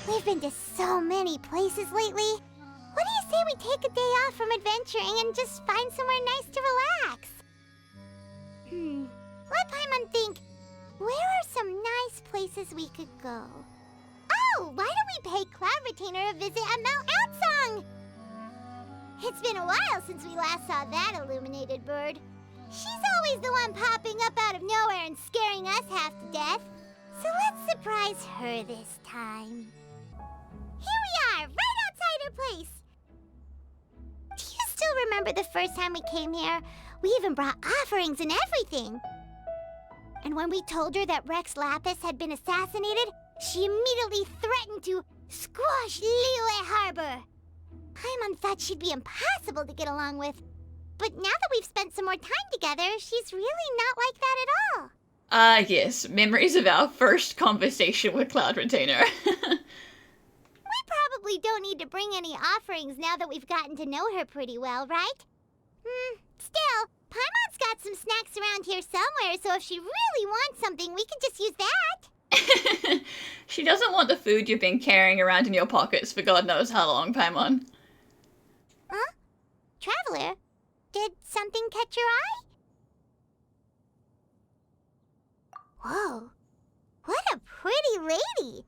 We've been to so many places lately. What do you say we take a day off from adventuring and just find somewhere nice to relax? Let Paimon think. Where are some nice places we could go? Oh, why don't we pay Cloud Retainer a visit at Mount Outsong? It's been a while since we last saw that illuminated bird. She's always the one popping up out of nowhere and scaring us half to death. So let's surprise her this time. Here we are, right outside her place. Do you still remember the first time we came here? We even brought offerings and everything. And when we told her that Rex Lapis had been assassinated, she immediately threatened to squash Liyue Harbor. Paimon thought she'd be impossible to get along with. But now that we've spent some more time together, she's really not like that at all. Ah, yes. Memories of our first conversation with Cloud Retainer. We probably don't need to bring any offerings now that we've gotten to know her pretty well, right? Still, Paimon's got some snacks around here somewhere, so if she really wants something, we can just use that. She doesn't want the food you've been carrying around in your pockets for God knows how long, Paimon. Huh? Traveler, did something catch your eye? Whoa, what a pretty lady.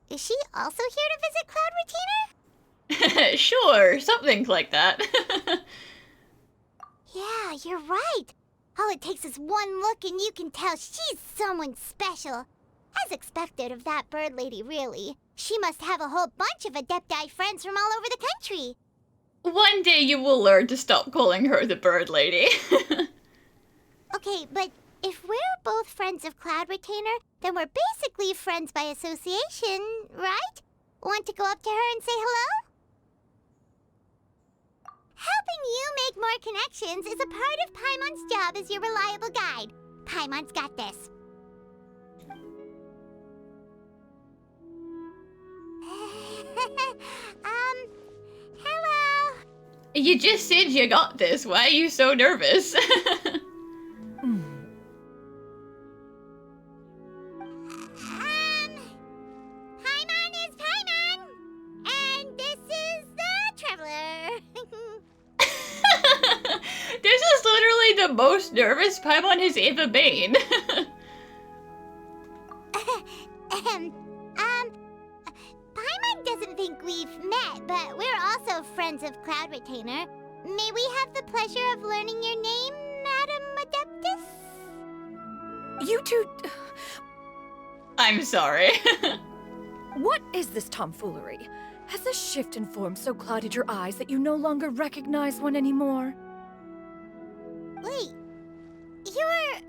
Is she also here to visit Cloud Retainer? Sure, something like that. Yeah, you're right. All it takes is one look and you can tell she's someone special. As expected of that bird lady, really. She must have a whole bunch of Adepti friends from all over the country. One day you will learn to stop calling her the bird lady. Okay, but if we're both friends of Cloud Retainer, then we're basically friends by association, right? Want to go up to her and say hello? Helping you make more connections is a part of Paimon's job as your reliable guide. Paimon's got this. Hello. You just said you got this. Why are you so nervous? Paimon is Paimon, and this is the Traveler. This is literally the most nervous Paimon has ever been. Paimon doesn't think we've met, but we're also friends of Cloud Retainer. May we have the pleasure of learning your name, Madam Adeptus? You two... I'm sorry. What is this tomfoolery? Has this shift in form so clouded your eyes that you no longer recognize one anymore? Wait, you're...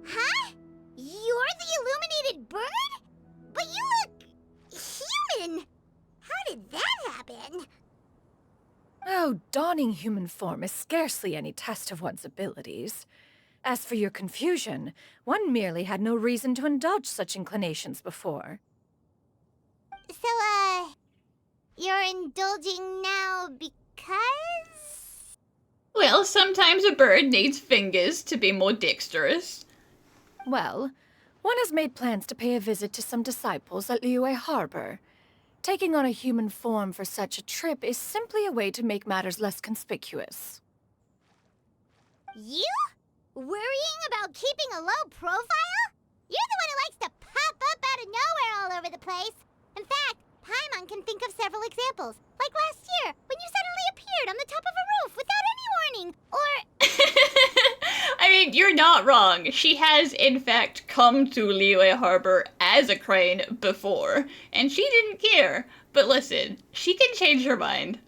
Huh? You're the illuminated bird? But you look... human! How did that happen? Oh, donning human form is scarcely any test of one's abilities. As for your confusion, one merely had no reason to indulge such inclinations before. So, you're indulging now because... Well, sometimes a bird needs fingers to be more dexterous. Well, one has made plans to pay a visit to some disciples at Liyue Harbor. Taking on a human form for such a trip is simply a way to make matters less conspicuous. You? Worrying about keeping a low profile? You're the one who likes to pop up out of nowhere all over the place. In fact, Paimon can think of several examples. Like last year, when you suddenly appeared on the top of a roof without any warning. Or... I mean, you're not wrong. She has, in fact, come to Liyue Harbor as a crane before, and she didn't care. But listen, she can change her mind.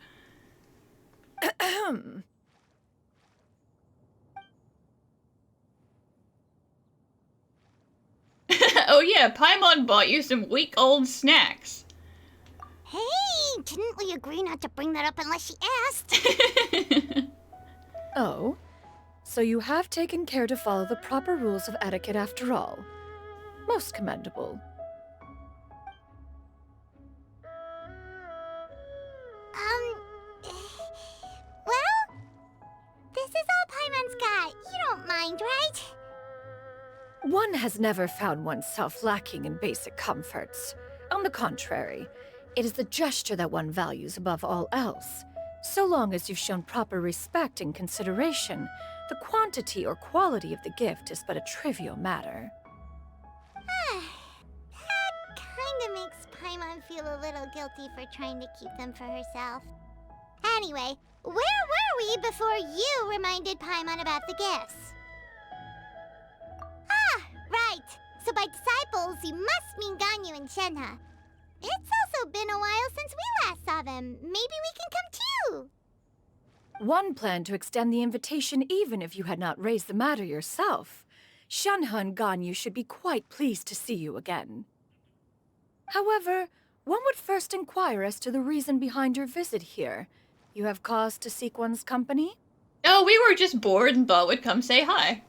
Oh yeah, Paimon bought you some week-old snacks. Hey, didn't we agree not to bring that up unless she asked? Oh? So you have taken care to follow the proper rules of etiquette after all. Most commendable. Well, this is all Paimon's got. You don't mind, right? One has never found oneself lacking in basic comforts. On the contrary, it is the gesture that one values above all else. So long as you've shown proper respect and consideration, the quantity or quality of the gift is but a trivial matter. That kinda makes Paimon feel a little guilty for trying to keep them for herself. Anyway, where were we before you reminded Paimon about the gifts? Ah, right. So by disciples, you must mean Ganyu and Shenhe. It's also been a while since we last saw them. Maybe we can come too. One planned to extend the invitation even if you had not raised the matter yourself. Shenhe and Ganyu should be quite pleased to see you again. However, one would first inquire as to the reason behind your visit here. You have cause to seek one's company? Oh, we were just bored and thought we'd come say hi.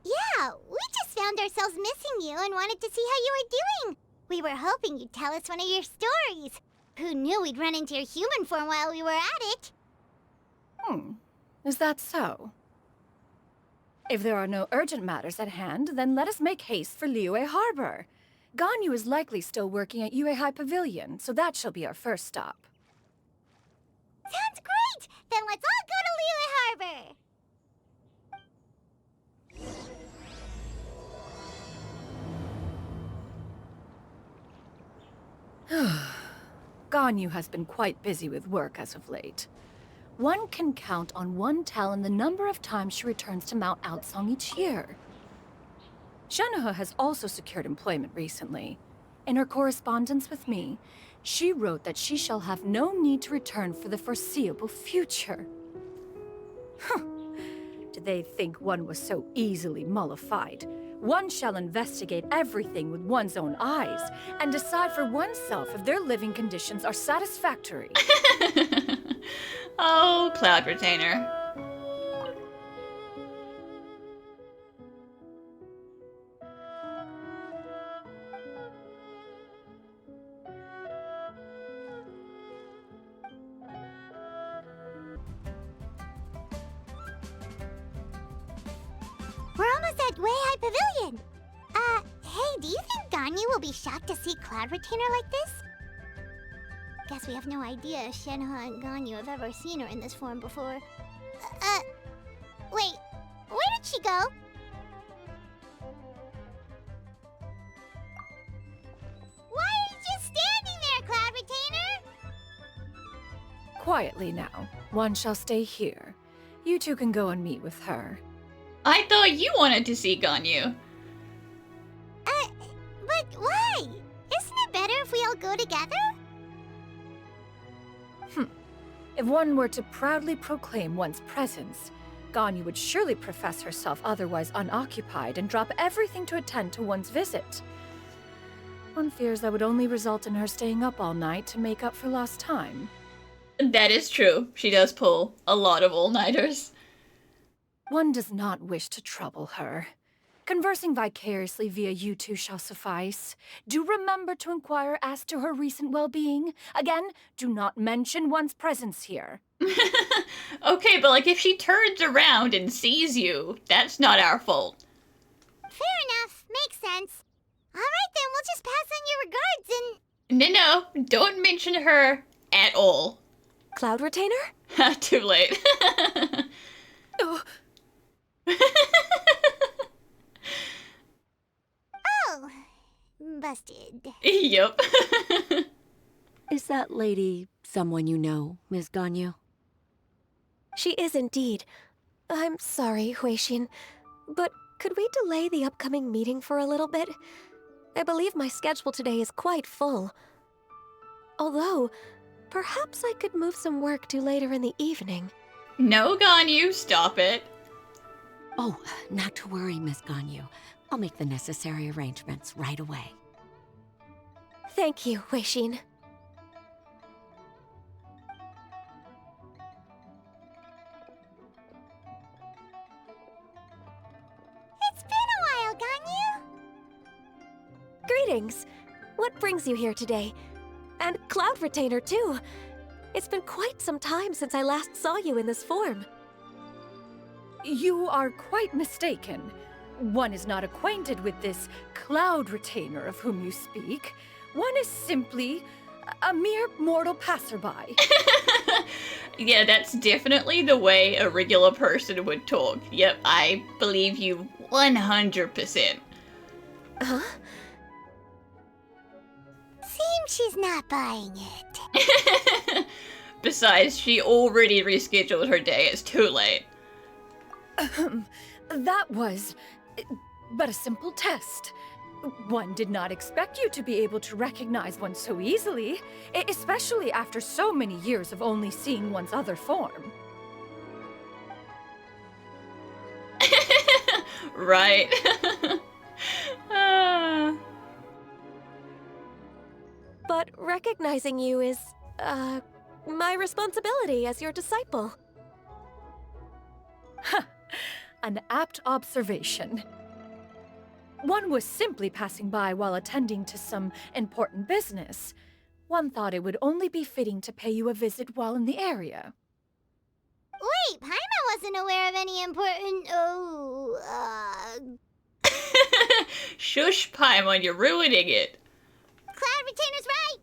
Yeah, we just found ourselves missing you and wanted to see how you were doing. We were hoping you'd tell us one of your stories. Who knew we'd run into your human form while we were at it? Is that so? If there are no urgent matters at hand, then let us make haste for Liyue Harbor. Ganyu is likely still working at Yuehai Pavilion, so that shall be our first stop. Sounds great! Then let's all go to Liyue Harbor! Ganyu has been quite busy with work as of late. One can count on one talon the number of times she returns to Mount Outsong each year. Shenhe has also secured employment recently. In her correspondence with me, she wrote that she shall have no need to return for the foreseeable future. Did they think one was so easily mollified? One shall investigate everything with one's own eyes and decide for oneself if their living conditions are satisfactory. Oh, Cloud Retainer. We're almost at Weihai Pavilion. Hey, do you think Ganyu will be shocked to see Cloud Retainer like this? Guess we have no idea if Shenhe and Ganyu have ever seen her in this form before. Wait, where did she go? Why are you just standing there, Cloud Retainer? Quietly now. One shall stay here. You two can go and meet with her. I thought you wanted to see Ganyu. But why? Isn't it better if we all go together? If one were to proudly proclaim one's presence, Ganyu would surely profess herself otherwise unoccupied and drop everything to attend to one's visit. One fears that would only result in her staying up all night to make up for lost time. That is true. She does pull a lot of all-nighters. One does not wish to trouble her. Conversing vicariously via you two shall suffice. Do remember to inquire as to her recent well-being. Again, do not mention one's presence here. Okay, but like if she turns around and sees you, that's not our fault. Fair enough. Makes sense. Alright then, we'll just pass on your regards and... No, don't mention her at all. Cloud Retainer? Too late. Oh, Oh, busted. Yup. Is that lady someone you know, Miss Ganyu? She is indeed. I'm sorry, Huixin, but could we delay the upcoming meeting for a little bit? I believe my schedule today is quite full. Although, perhaps I could move some work to later in the evening. No, Ganyu, stop it. Oh, not to worry, Miss Ganyu. I'll make the necessary arrangements right away. Thank you, Huixin. It's been a while, Ganyu. Greetings. What brings you here today? And Cloud Retainer, too. It's been quite some time since I last saw you in this form. you are quite mistaken. One is not acquainted with this cloud retainer of whom you speak. One is simply a mere mortal passerby. Yeah, that's definitely the way a regular person would talk. Yep, I believe you 100%. Huh? Seems she's not buying it. Besides, she already rescheduled her day. It's too late. That was but a simple test. One did not expect you to be able to recognize one so easily, especially after so many years of only seeing one's other form. Right. Ah. But recognizing you is, my responsibility as your disciple. An apt observation. One was simply passing by while attending to some important business. One thought it would only be fitting to pay you a visit while in the area. Wait, Paimon wasn't aware of any important... Shush, Paimon, you're ruining it. Cloud Retainer's right!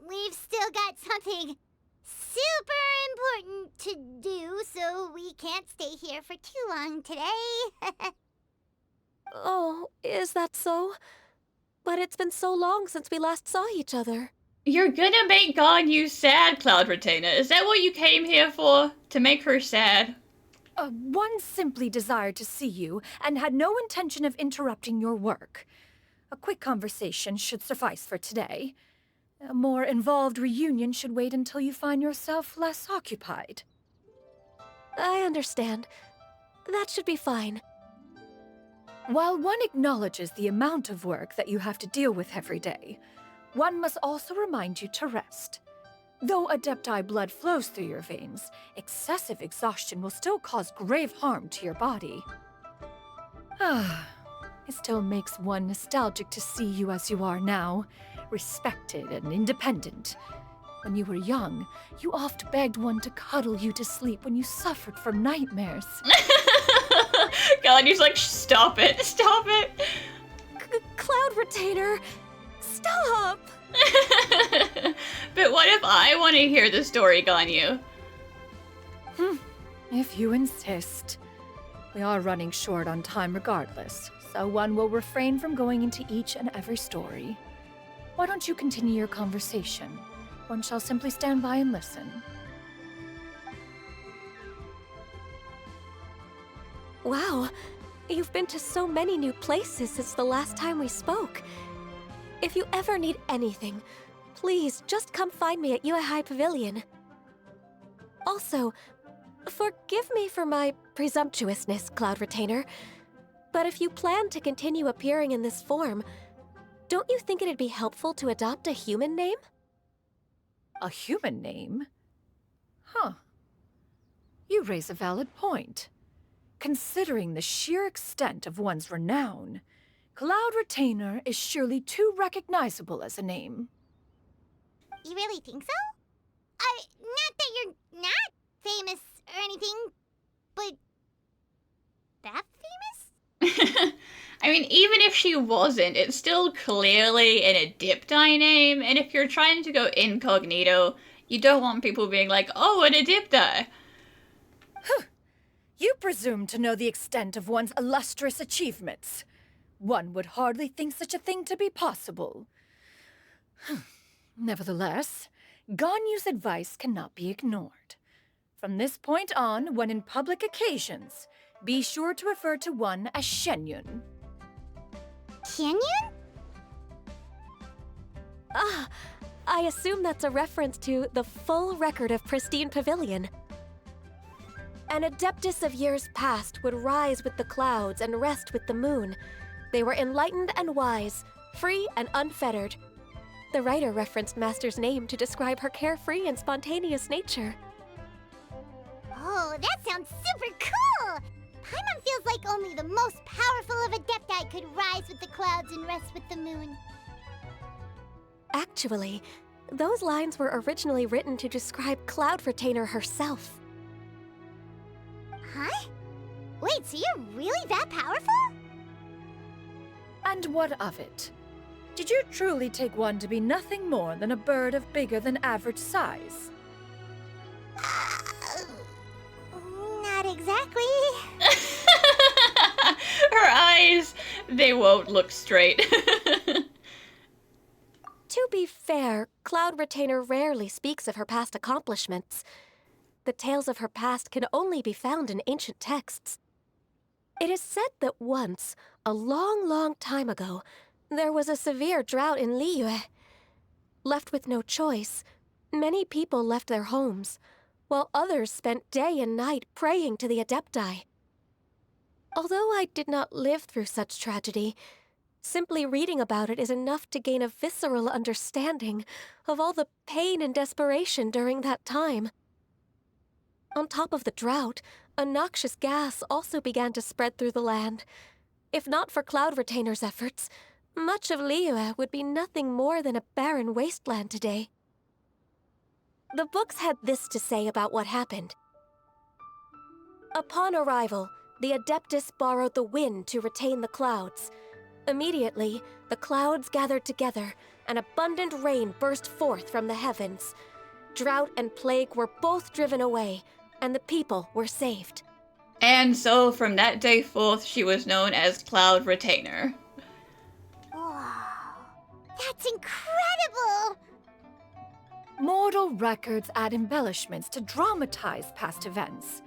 We've still got something super important to do, so we can't stay here for too long today. Oh, is that so? But it's been so long since we last saw each other. You're gonna make Ganyu sad, Cloud Retainer. Is that what you came here for? To make her sad? One simply desired to see you and had no intention of interrupting your work. A quick conversation should suffice for today. A more involved reunion should wait until you find yourself less occupied. I understand. That should be fine. While one acknowledges the amount of work that you have to deal with every day, one must also remind you to rest. Though Adepti blood flows through your veins, excessive exhaustion will still cause grave harm to your body. It still makes one nostalgic to see you as you are now, respected and independent. When you were young, you oft begged one to cuddle you to sleep when you suffered from nightmares. Ganyu's like, stop it, stop it. Cloud Retainer, stop! But what if I want to hear the story, Ganyu? If you insist. We are running short on time regardless, so one will refrain from going into each and every story. Why don't you continue your conversation? One shall simply stand by and listen. Wow, you've been to so many new places since the last time we spoke. If you ever need anything, please just come find me at Yuehai Pavilion. Also, forgive me for my presumptuousness, Cloud Retainer, but if you plan to continue appearing in this form, don't you think it'd be helpful to adopt a human name? A human name? Huh. You raise a valid point. Considering the sheer extent of one's renown, Cloud Retainer is surely too recognizable as a name. You really think so? Not that you're not famous or anything, but that famous? I mean, even if she wasn't, it's still clearly an Adepti name, and if you're trying to go incognito, you don't want people being like, oh, an Adepti. You presume to know the extent of one's illustrious achievements. One would hardly think such a thing to be possible. Nevertheless, Ganyu's advice cannot be ignored. From this point on, when in public occasions, be sure to refer to one as Xianyun. Xianyun? Ah, I assume that's a reference to the full record of Pristine Pavilion. An Adeptus of years past would rise with the clouds and rest with the moon. They were enlightened and wise, free and unfettered. The writer referenced Master's name to describe her carefree and spontaneous nature. Oh, that sounds super cool! Paimon feels like only the most powerful of Adepti could rise with the clouds and rest with the moon. Actually, those lines were originally written to describe Cloud Retainer herself. Huh? Wait, so you're really that powerful? And what of it? Did you truly take one to be nothing more than a bird of bigger than average size? Not exactly. Her eyes, they won't look straight. To be fair, Cloud Retainer rarely speaks of her past accomplishments. The tales of her past can only be found in ancient texts. It is said that once, a long, long time ago, there was a severe drought in Liyue. Left with no choice, many people left their homes, while others spent day and night praying to the Adepti. Although I did not live through such tragedy, simply reading about it is enough to gain a visceral understanding of all the pain and desperation during that time. On top of the drought, a noxious gas also began to spread through the land. If not for Cloud Retainer's efforts, much of Liyue would be nothing more than a barren wasteland today. The books had this to say about what happened. Upon arrival, the Adeptus borrowed the wind to retain the clouds. Immediately, the clouds gathered together, and abundant rain burst forth from the heavens. Drought and plague were both driven away, and the people were saved. And so from that day forth, she was known as Cloud Retainer. Wow. That's incredible! Mortal records add embellishments to dramatize past events.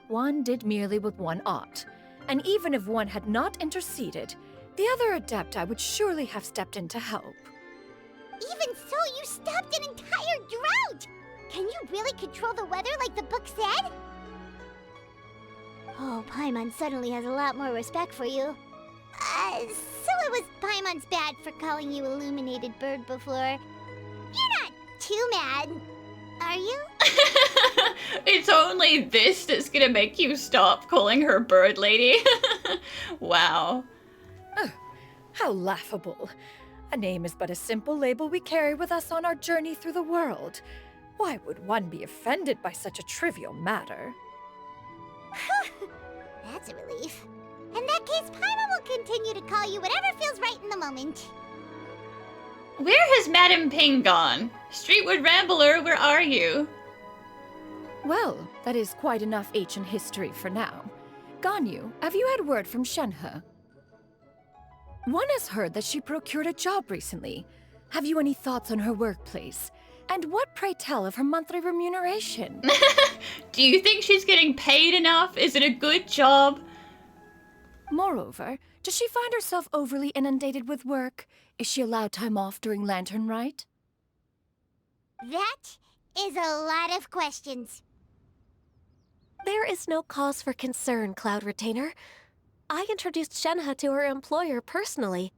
One did merely with one ought, and even if one had not interceded, the other Adepti would surely have stepped in to help. Even so, you stopped an entire drought! Can you really control the weather like the book said? Oh, Paimon suddenly has a lot more respect for you. So it was Paimon's bad for calling you Illuminated Bird before. You're not too mad, are you? It's only this that's gonna make you stop calling her Bird Lady. Wow. How laughable. A name is but a simple label we carry with us on our journey through the world. Why would one be offended by such a trivial matter? That's a relief. In that case, Paimon will continue to call you whatever feels right in the moment. Where has Madame Ping gone? Streetwood Rambler, where are you? Well, that is quite enough ancient history for now. Ganyu, have you had word from Shenhe? One has heard that she procured a job recently. Have you any thoughts on her workplace? And what, pray tell, of her monthly remuneration? Do you think she's getting paid enough? Is it a good job? Moreover, does she find herself overly inundated with work? Is she allowed time off during Lantern Rite? That is a lot of questions. There is no cause for concern, Cloud Retainer. I introduced Shenhe to her employer personally.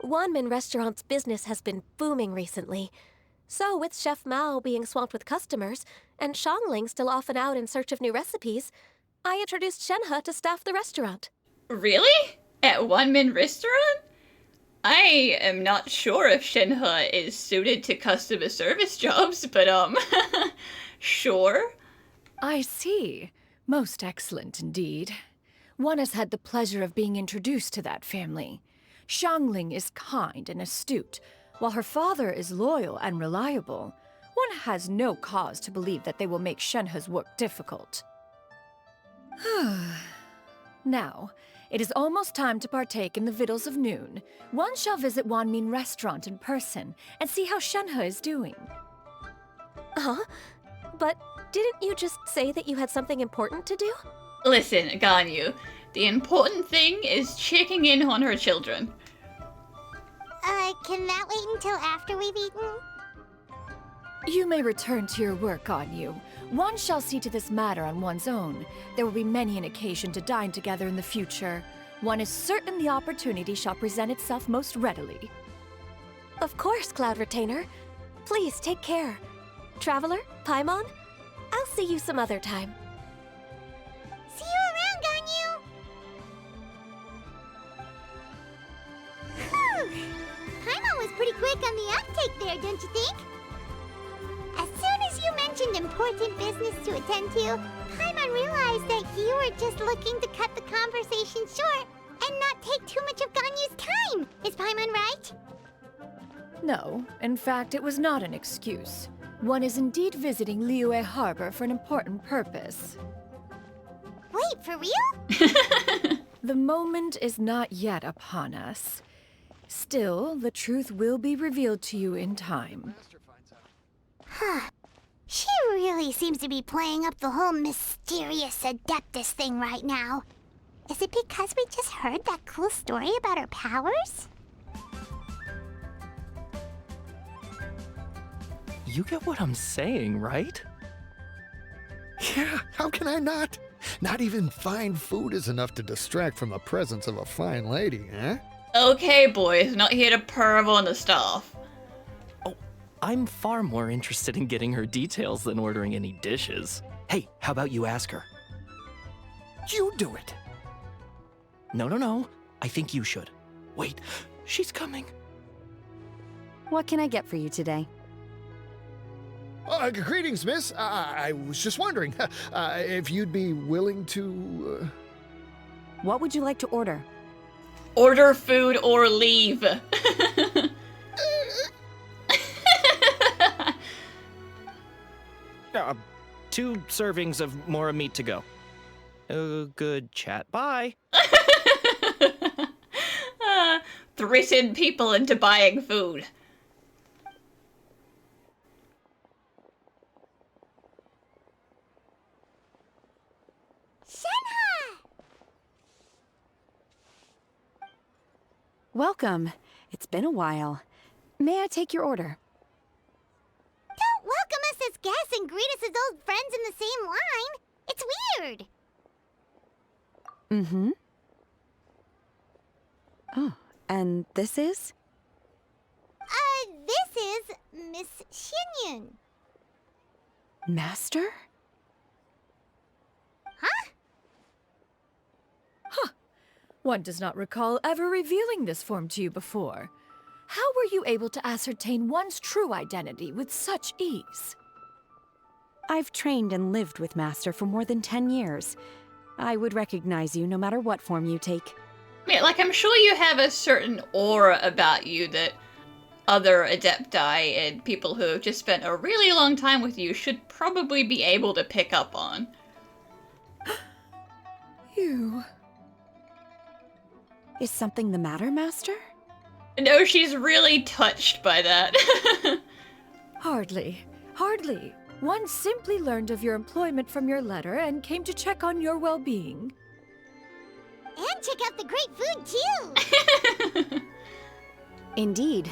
Wanmin Restaurant's business has been booming recently. So, with Chef Mao being swamped with customers, and Xiangling still off and out in search of new recipes, I introduced Shenhe to staff the restaurant. Really? At One Min Restaurant? I am not sure if Shenhe is suited to customer service jobs, but sure. I see. Most excellent indeed. One has had the pleasure of being introduced to that family. Xiangling is kind and astute, while her father is loyal and reliable. One has no cause to believe that they will make Shenhe's work difficult. Now, it is almost time to partake in the victuals of noon. One shall visit Wanmin Restaurant in person and see how Shenhe is doing. Huh? But didn't you just say that you had something important to do? Listen, Ganyu, the important thing is checking in on her children. Can that wait until after we've eaten? You may return to your work, Ganyu. One shall see to this matter on one's own. There will be many an occasion to dine together in the future. One is certain the opportunity shall present itself most readily. Of course, Cloud Retainer. Please take care. Traveler, Paimon, I'll see you some other time. See you around, Ganyu! Whew! Paimon was pretty quick on the uptake there, don't you think? As soon as you mentioned important business to attend to, Paimon realized that you were just looking to cut the conversation short and not not take too much of Ganyu's time. Is Paimon right? No, in fact, it was not an excuse. One is indeed visiting Liyue Harbor for an important purpose. Wait, for real? The moment is not yet upon us. Still, the truth will be revealed to you in time. Huh. She really seems to be playing up the whole mysterious Adeptus thing right now. Is it because we just heard that cool story about her powers? You get what I'm saying, right? Yeah, how can I not? Not even fine food is enough to distract from the presence of a fine lady, eh? Okay, boys, not here to perv on the staff. Oh, I'm far more interested in getting her details than ordering any dishes. Hey, how about you ask her? You do it. No. I think you should. Wait, she's coming. What can I get for you today? Greetings, miss. I was just wondering if you'd be willing to... What would you like to order? Order food or leave. 2 servings of more meat to go. Good chat. Bye. Threaten people into buying food. Shenhe! Welcome. It's been a while. May I take your order? Don't welcome us as guests and greet us as old friends in the same line. It's weird. Mm-hmm. Oh, and this is? This is Miss Xianyun. Master? One does not recall ever revealing this form to you before. How were you able to ascertain one's true identity with such ease? I've trained and lived with Master for more than 10 years. I would recognize you no matter what form you take. Yeah, like, I'm sure you have a certain aura about you that other Adepti and people who have just spent a really long time with you should probably be able to pick up on. You... Is something the matter, Master? No, she's really touched by that. Hardly. One simply learned of your employment from your letter and came to check on your well-being. And check out the great food, too! Indeed.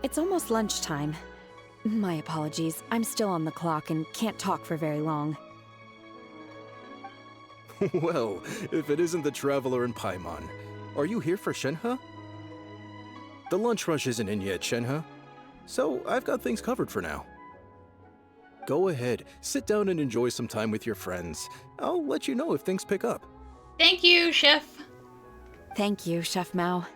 It's almost lunchtime. My apologies. I'm still on the clock and can't talk for very long. Well, if it isn't the Traveler and Paimon, are you here for Shenhe? The lunch rush isn't in yet, Shenhe, so I've got things covered for now. Go ahead, sit down and enjoy some time with your friends. I'll let you know if things pick up. Thank you, Chef. Thank you, Chef Mao.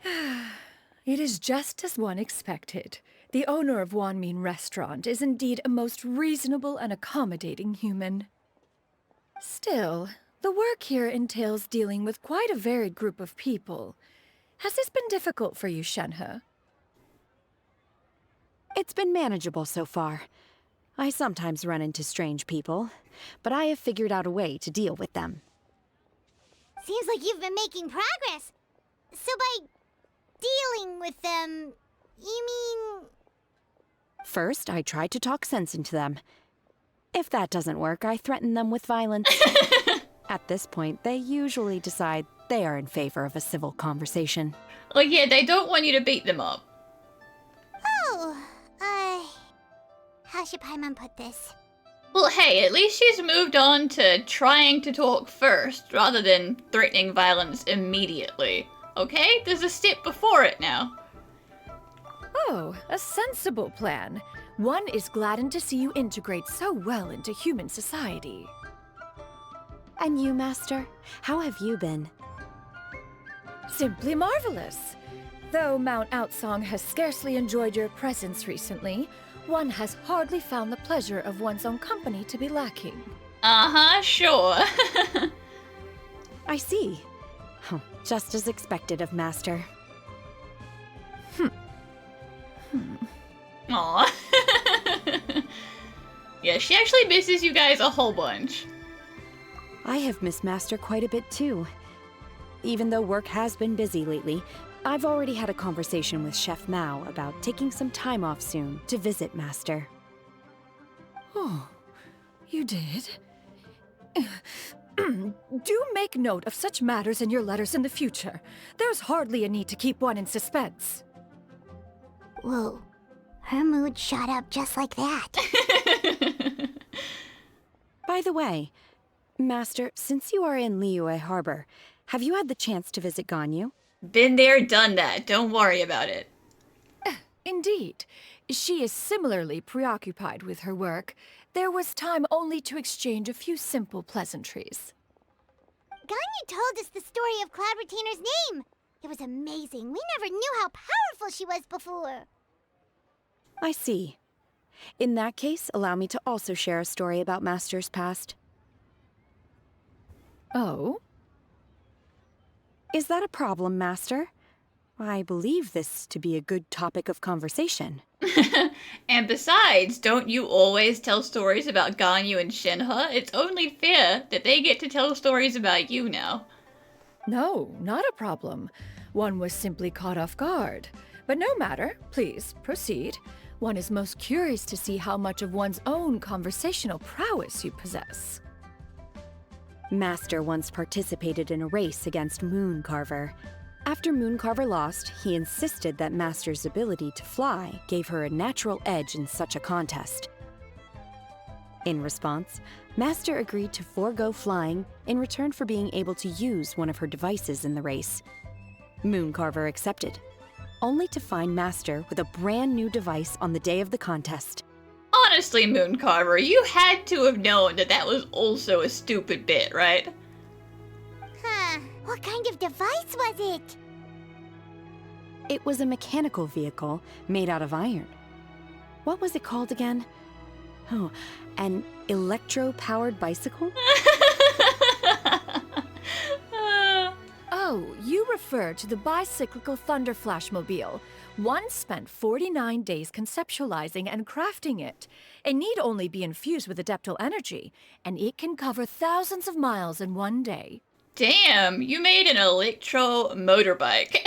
Woohoo! It is just as one expected. The owner of Wanmin Restaurant is indeed a most reasonable and accommodating human. Still, the work here entails dealing with quite a varied group of people. Has this been difficult for you, Shenhe? It's been manageable so far. I sometimes run into strange people, but I have figured out a way to deal with them. Seems like you've been making progress. So by dealing with them, you mean... First, I try to talk sense into them. If that doesn't work, I threaten them with violence. At this point, they usually decide they are in favor of a civil conversation. Like, yeah, they don't want you to beat them up. Oh, how should Paimon put this? Well, hey, at least she's moved on to trying to talk first, rather than threatening violence immediately. Okay? There's a step before it now. Oh, a sensible plan. One is gladdened to see you integrate so well into human society. And you, Master? How have you been? Simply marvelous. Though Mount Outsong has scarcely enjoyed your presence recently, one has hardly found the pleasure of one's own company to be lacking. Uh-huh, sure. I see. Just as expected of Master. Aw. Yeah, she actually misses you guys a whole bunch. I have missed Master quite a bit too. Even though work has been busy lately, I've already had a conversation with Chef Mao about taking some time off soon to visit Master. Oh, you did? Do make note of such matters in your letters in the future. There's hardly a need to keep one in suspense. Whoa. Her mood shot up just like that. By the way, Master, since you are in Liyue Harbor, have you had the chance to visit Ganyu? Been there, done that. Don't worry about it. Indeed. She is similarly preoccupied with her work. There was time only to exchange a few simple pleasantries. Ganyu told us the story of Cloud Retainer's name. It was amazing. We never knew how powerful she was before. I see. In that case, allow me to also share a story about Master's past. Oh? Is that a problem, Master? I believe this to be a good topic of conversation. And besides, don't you always tell stories about Ganyu and Shenhe? It's only fair that they get to tell stories about you now. No, not a problem. One was simply caught off guard. But no matter, please, proceed. One is most curious to see how much of one's own conversational prowess you possess. Master once participated in a race against Mooncarver. After Mooncarver lost, he insisted that Master's ability to fly gave her a natural edge in such a contest. In response, Master agreed to forego flying in return for being able to use one of her devices in the race. Mooncarver accepted, only to find Master with a brand new device on the day of the contest. Honestly, Mooncarver, you had to have known that that was also a stupid bit, right? Huh. What kind of device was it? It was a mechanical vehicle made out of iron. What was it called again? Oh, an electro-powered bicycle? Oh, you refer to the bicyclical Thunder Flashmobile. One spent 49 days conceptualizing and crafting it. It need only be infused with adeptal energy, and it can cover thousands of miles in one day. Damn, you made an electro motorbike.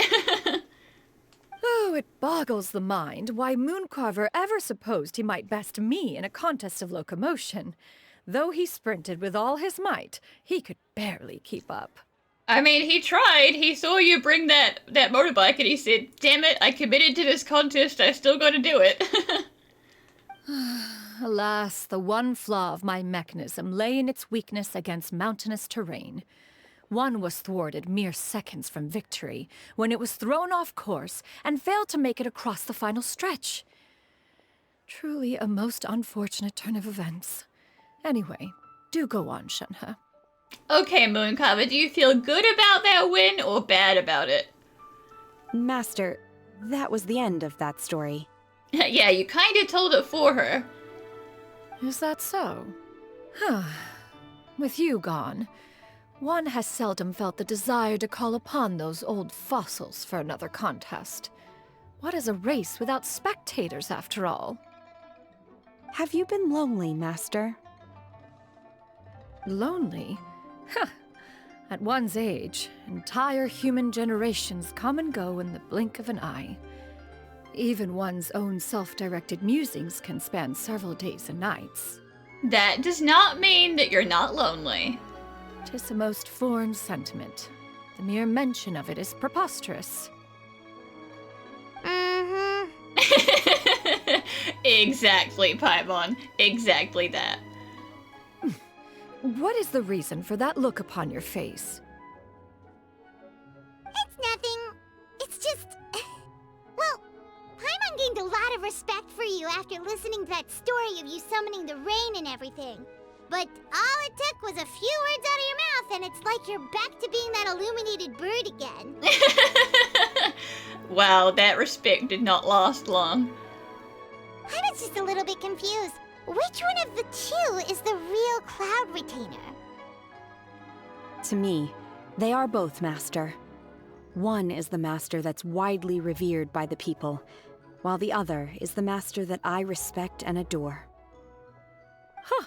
Oh, it boggles the mind why Mooncarver ever supposed he might best me in a contest of locomotion. Though he sprinted with all his might, he could barely keep up. I mean, he tried. He saw you bring that motorbike and he said, damn it, I committed to this contest, I still gotta do it. Alas, the one flaw of my mechanism lay in its weakness against mountainous terrain. One was thwarted mere seconds from victory, when it was thrown off course and failed to make it across the final stretch. Truly a most unfortunate turn of events. Anyway, do go on, Shenhe. Okay, Mooncarver, do you feel good about that win or bad about it? Master, that was the end of that story. Yeah, you kinda told it for her. Is that so? With you gone, one has seldom felt the desire to call upon those old fossils for another contest. What is a race without spectators, after all? Have you been lonely, Master? Lonely? At one's age, entire human generations come and go in the blink of an eye. Even one's own self-directed musings can span several days and nights. That does not mean that you're not lonely. 'Tis a most foreign sentiment. The mere mention of it is preposterous. Mm-hmm. Exactly, Paimon. Exactly that. What is the reason for that look upon your face? It's nothing. It's just... Well, Paimon gained a lot of respect for you after listening to that story of you summoning the rain and everything. But all it took was a few words out of your mouth, and it's like you're back to being that illuminated bird again. Wow, that respect did not last long. I was just a little bit confused. Which one of the two is the real Cloud Retainer? To me, they are both master. One is the master that's widely revered by the people, while the other is the master that I respect and adore. Huh.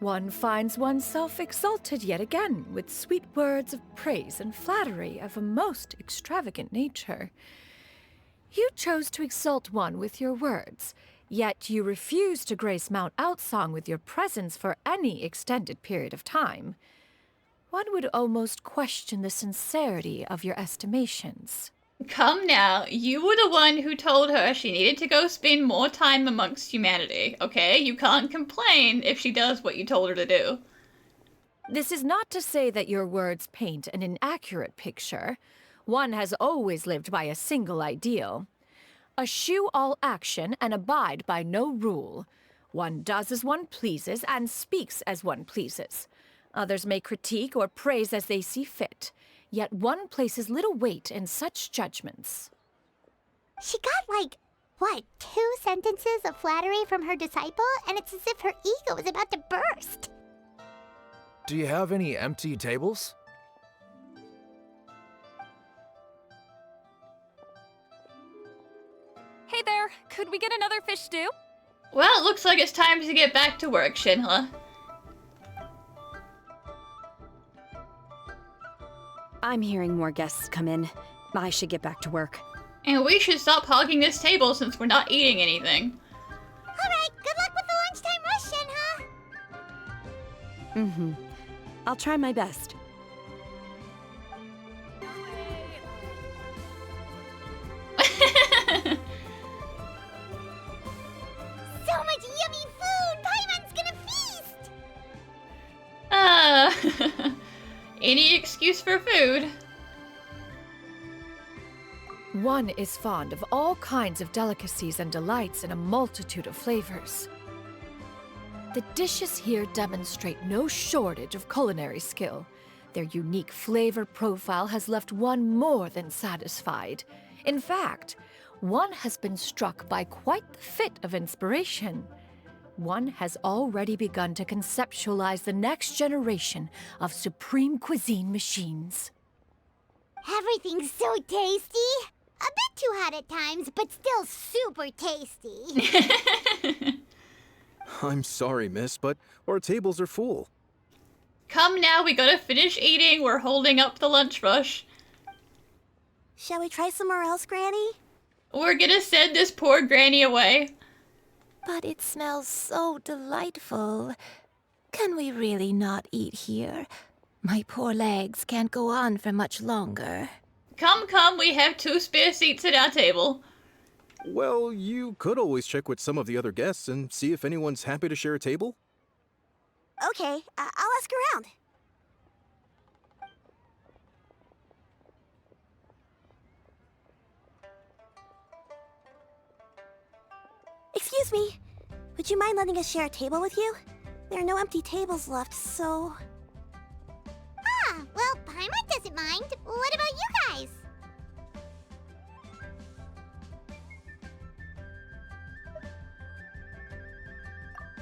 One finds oneself exalted yet again with sweet words of praise and flattery of a most extravagant nature. You chose to exalt one with your words, yet you refuse to grace Mount Outsong with your presence for any extended period of time. One would almost question the sincerity of your estimations. Come now, you were the one who told her she needed to go spend more time amongst humanity, okay? You can't complain if she does what you told her to do. This is not to say that your words paint an inaccurate picture. One has always lived by a single ideal. Eschew all action and abide by no rule. One does as one pleases and speaks as one pleases. Others may critique or praise as they see fit, yet one places little weight in such judgments. She got like, what, 2 sentences of flattery from her disciple, and it's as if her ego is about to burst. Do you have any empty tables? Hey there, could we get another fish stew? Well, it looks like it's time to get back to work, Shinhla. I'm hearing more guests come in. I should get back to work. And we should stop hogging this table since we're not eating anything. Alright, good luck with the lunchtime rush, Shinha. I'll try my best. So much yummy food! Paimon's gonna feast! Any excuse for food. One is fond of all kinds of delicacies and delights in a multitude of flavors. The dishes here demonstrate no shortage of culinary skill. Their unique flavor profile has left one more than satisfied. In fact, one has been struck by quite the fit of inspiration. One has already begun to conceptualize the next generation of supreme cuisine machines. Everything's so tasty! A bit too hot at times, but still super tasty. I'm sorry, miss, but our tables are full. Come now, we gotta finish eating. We're holding up the lunch rush. Shall we try somewhere else, Granny? We're gonna send this poor granny away. But it smells so delightful. Can we really not eat here? My poor legs can't go on for much longer. Come, we have 2 spare seats at our table. Well, you could always check with some of the other guests and see if anyone's happy to share a table. Okay, I'll ask around. Excuse me, would you mind letting us share a table with you? There are no empty tables left, so... Ah, well, Paimon doesn't mind. What about you guys?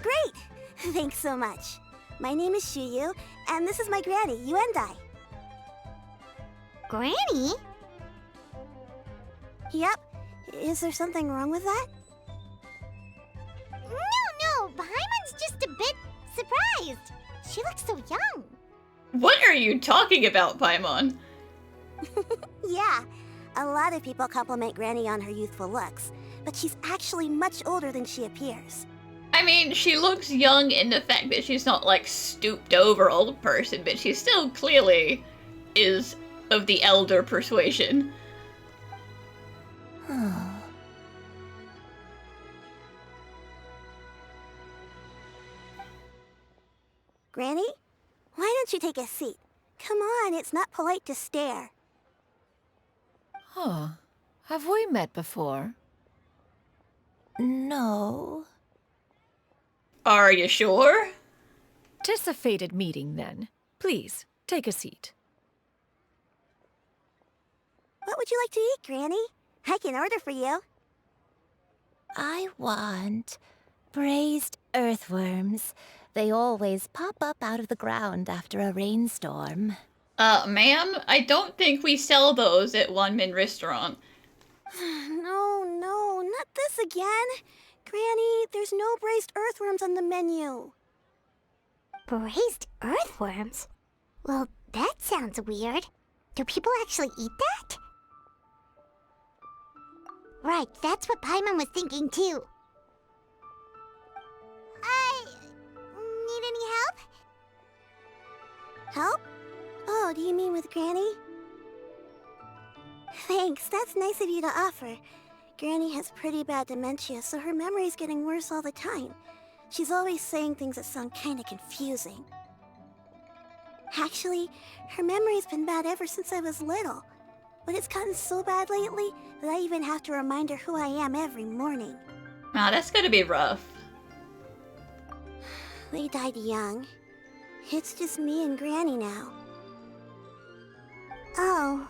Great! Thanks so much. My name is Xianyun, and this is my granny, Yuendai. Granny? Yep. Is there something wrong with that? No, Paimon's just a bit surprised. She looks so young. What are you talking about, Paimon? Yeah, a lot of people compliment Granny on her youthful looks, but she's actually much older than she appears. I mean, she looks young in the fact that she's not, like, stooped over old person, but she still clearly is of the elder persuasion. Granny, why don't you take a seat? Come on, it's not polite to stare. Huh. Have we met before? No. Are you sure? 'Tis a fated meeting, then. Please, take a seat. What would you like to eat, Granny? I can order for you. I want braised earthworms. They always pop up out of the ground after a rainstorm. Ma'am, I don't think we sell those at One Min Restaurant. No, not this again. Granny, there's no braised earthworms on the menu. Braised earthworms? Well, that sounds weird. Do people actually eat that? Right, that's what Paimon was thinking too. Need any help? Help? Oh, do you mean with Granny? Thanks, that's nice of you to offer. Granny has pretty bad dementia, so her memory's getting worse all the time. She's always saying things that sound kinda confusing. Actually, her memory's been bad ever since I was little. But it's gotten so bad lately that I even have to remind her who I am every morning. Wow, that's gonna be rough. They died young. It's just me and Granny now. Oh,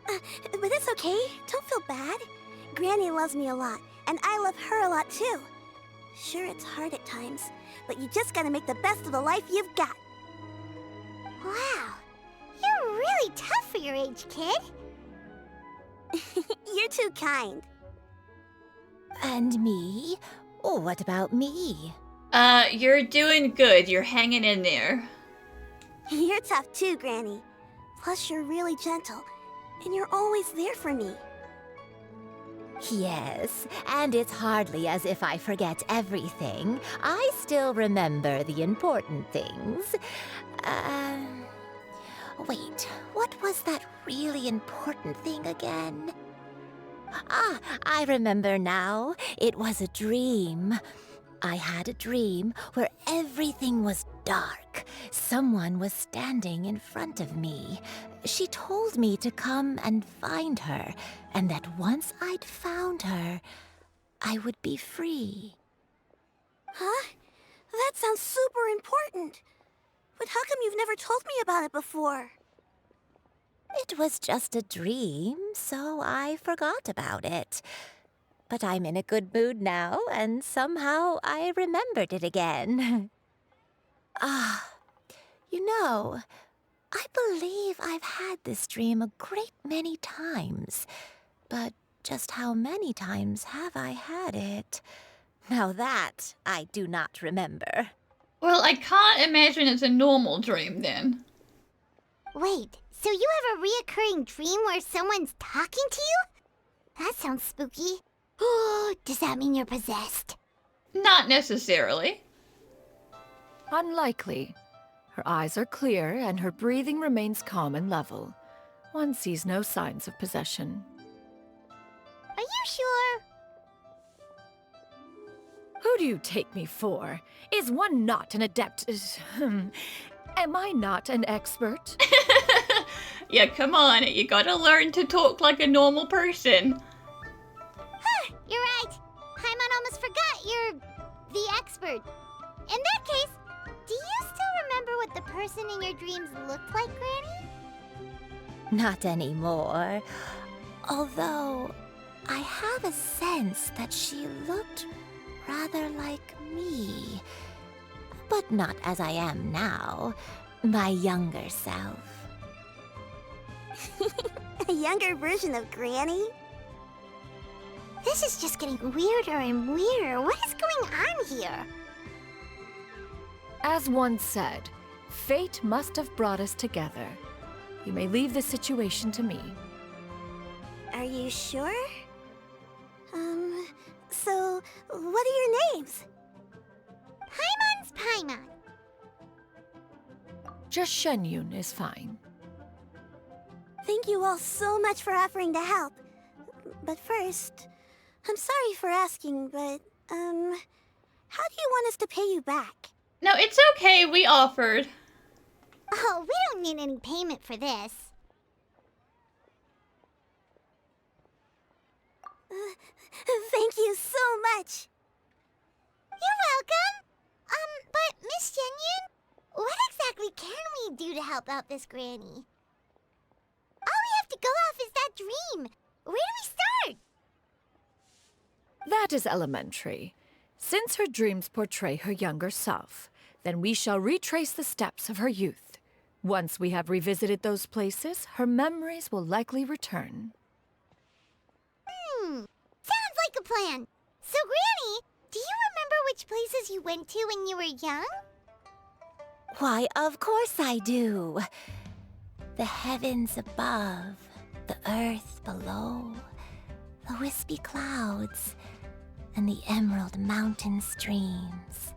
but it's okay. Don't feel bad. Granny loves me a lot, and I love her a lot too. Sure, it's hard at times, but you just gotta make the best of the life you've got. Wow, you're really tough for your age, kid. You're too kind. And me? Oh, what about me? You're doing good. You're hanging in there. You're tough too, Granny. Plus, you're really gentle, and you're always there for me. Yes, and it's hardly as if I forget everything. I still remember the important things. Wait, what was that really important thing again? Ah, I remember now. It was a dream. I had a dream where everything was dark. Someone was standing in front of me. She told me to come and find her, and that once I'd found her, I would be free. Huh? That sounds super important. But how come you've never told me about it before? It was just a dream, so I forgot about it. But I'm in a good mood now, and somehow I remembered it again. You know, I believe I've had this dream a great many times. But just how many times have I had it? Now that I do not remember. Well, I can't imagine it's a normal dream then. Wait, so you have a reoccurring dream where someone's talking to you? That sounds spooky. Does that mean you're possessed? Not necessarily. Unlikely. Her eyes are clear and her breathing remains calm and level. One sees no signs of possession. Are you sure? Who do you take me for? Is one not an adept? Am I not an expert? Yeah, come on. You gotta learn to talk like a normal person. You're right. Paimon almost forgot you're the expert. In that case, do you still remember what the person in your dreams looked like, Granny? Not anymore. Although, I have a sense that she looked rather like me. But not as I am now. My younger self. A younger version of Granny? This is just getting weirder and weirder. What is going on here? As one said, fate must have brought us together. You may leave the situation to me. Are you sure? So, what are your names? Paimon's Paimon. Just Xianyun is fine. Thank you all so much for offering to help. But first, I'm sorry for asking, but, how do you want us to pay you back? No, it's okay. We offered. Oh, we don't need any payment for this. Thank you so much. You're welcome. But Miss Xianyun, what exactly can we do to help out this granny? All we have to go off is that dream. Where do we start? That is elementary. Since her dreams portray her younger self, then we shall retrace the steps of her youth. Once we have revisited those places, her memories will likely return. Sounds like a plan. So, Granny, do you remember which places you went to when you were young? Why, of course I do. The heavens above, the earth below, the wispy clouds, and the emerald mountain streams.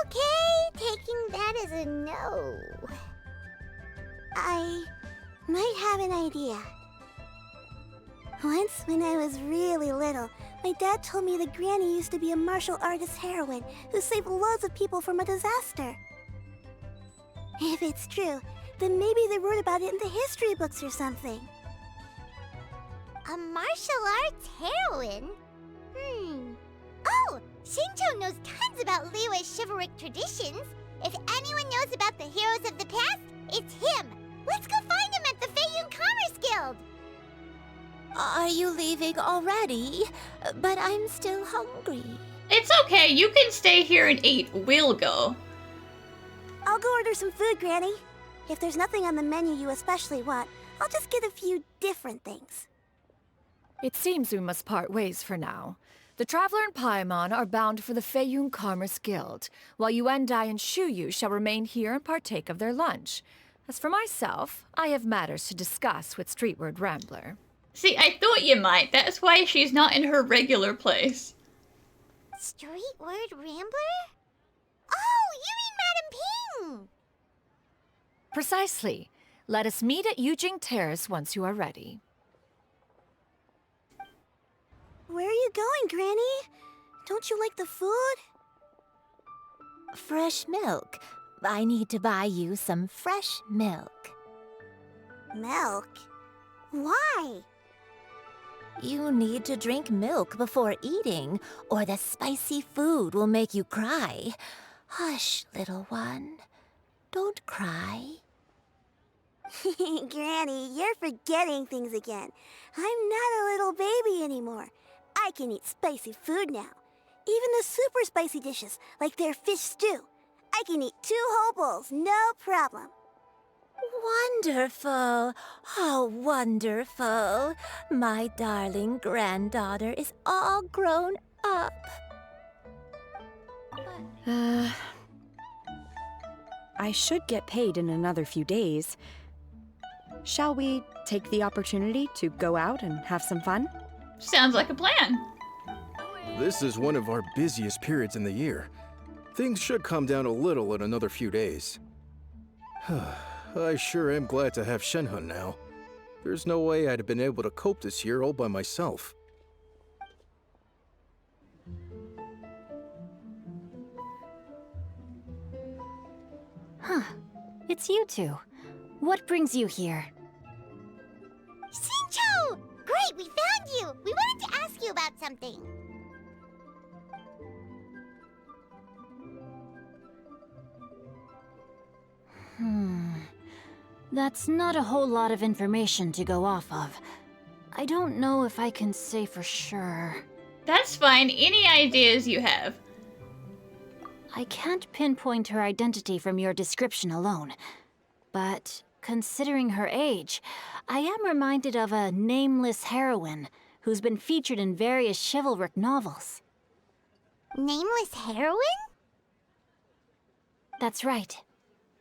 Okay, taking that as a no. I might have an idea. Once, when I was really little, my dad told me that Granny used to be a martial artist heroine who saved loads of people from a disaster. If it's true, then maybe they wrote about it in the history books or something. A martial arts heroine? Oh, Shincho knows tons about Liyue's chivalric traditions. If anyone knows about the heroes of the past, it's him. Let's go find him at the Xianyun Commerce Guild. Are you leaving already? But I'm still hungry. It's okay, you can stay here and eat. We'll go. I'll go order some food, Granny. If there's nothing on the menu you especially want, I'll just get a few different things. It seems we must part ways for now. The Traveler and Paimon are bound for the Xianyun Commerce Guild, while Yuendai and Shuyu shall remain here and partake of their lunch. As for myself, I have matters to discuss with Streetward Rambler. See, I thought you might. That's why she's not in her regular place. Streetward Rambler? Oh, you mean Madam Ping! Precisely. Let us meet at Yujing Terrace once you are ready. Where are you going, Granny? Don't you like the food? Fresh milk. I need to buy you some fresh milk. Milk? Why? You need to drink milk before eating, or the spicy food will make you cry. Hush, little one. Don't cry. Granny, you're forgetting things again. I'm not a little baby anymore. I can eat spicy food now. Even the super spicy dishes, like their fish stew. I can eat 2 whole bowls, no problem. Wonderful. Oh, wonderful. My darling granddaughter is all grown up. I should get paid in another few days. Shall we take the opportunity to go out and have some fun? Sounds like a plan. This is one of our busiest periods in the year. Things should calm down a little in another few days. I sure am glad to have Shenhe now. There's no way I'd have been able to cope this year all by myself. Huh. It's you two. What brings you here? Shincho! Great, we found you! We wanted to ask you about something. That's not a whole lot of information to go off of. I don't know if I can say for sure. That's fine. Any ideas you have? I can't pinpoint her identity from your description alone. But considering her age, I am reminded of a nameless heroine who's been featured in various chivalric novels. Nameless heroine? That's right.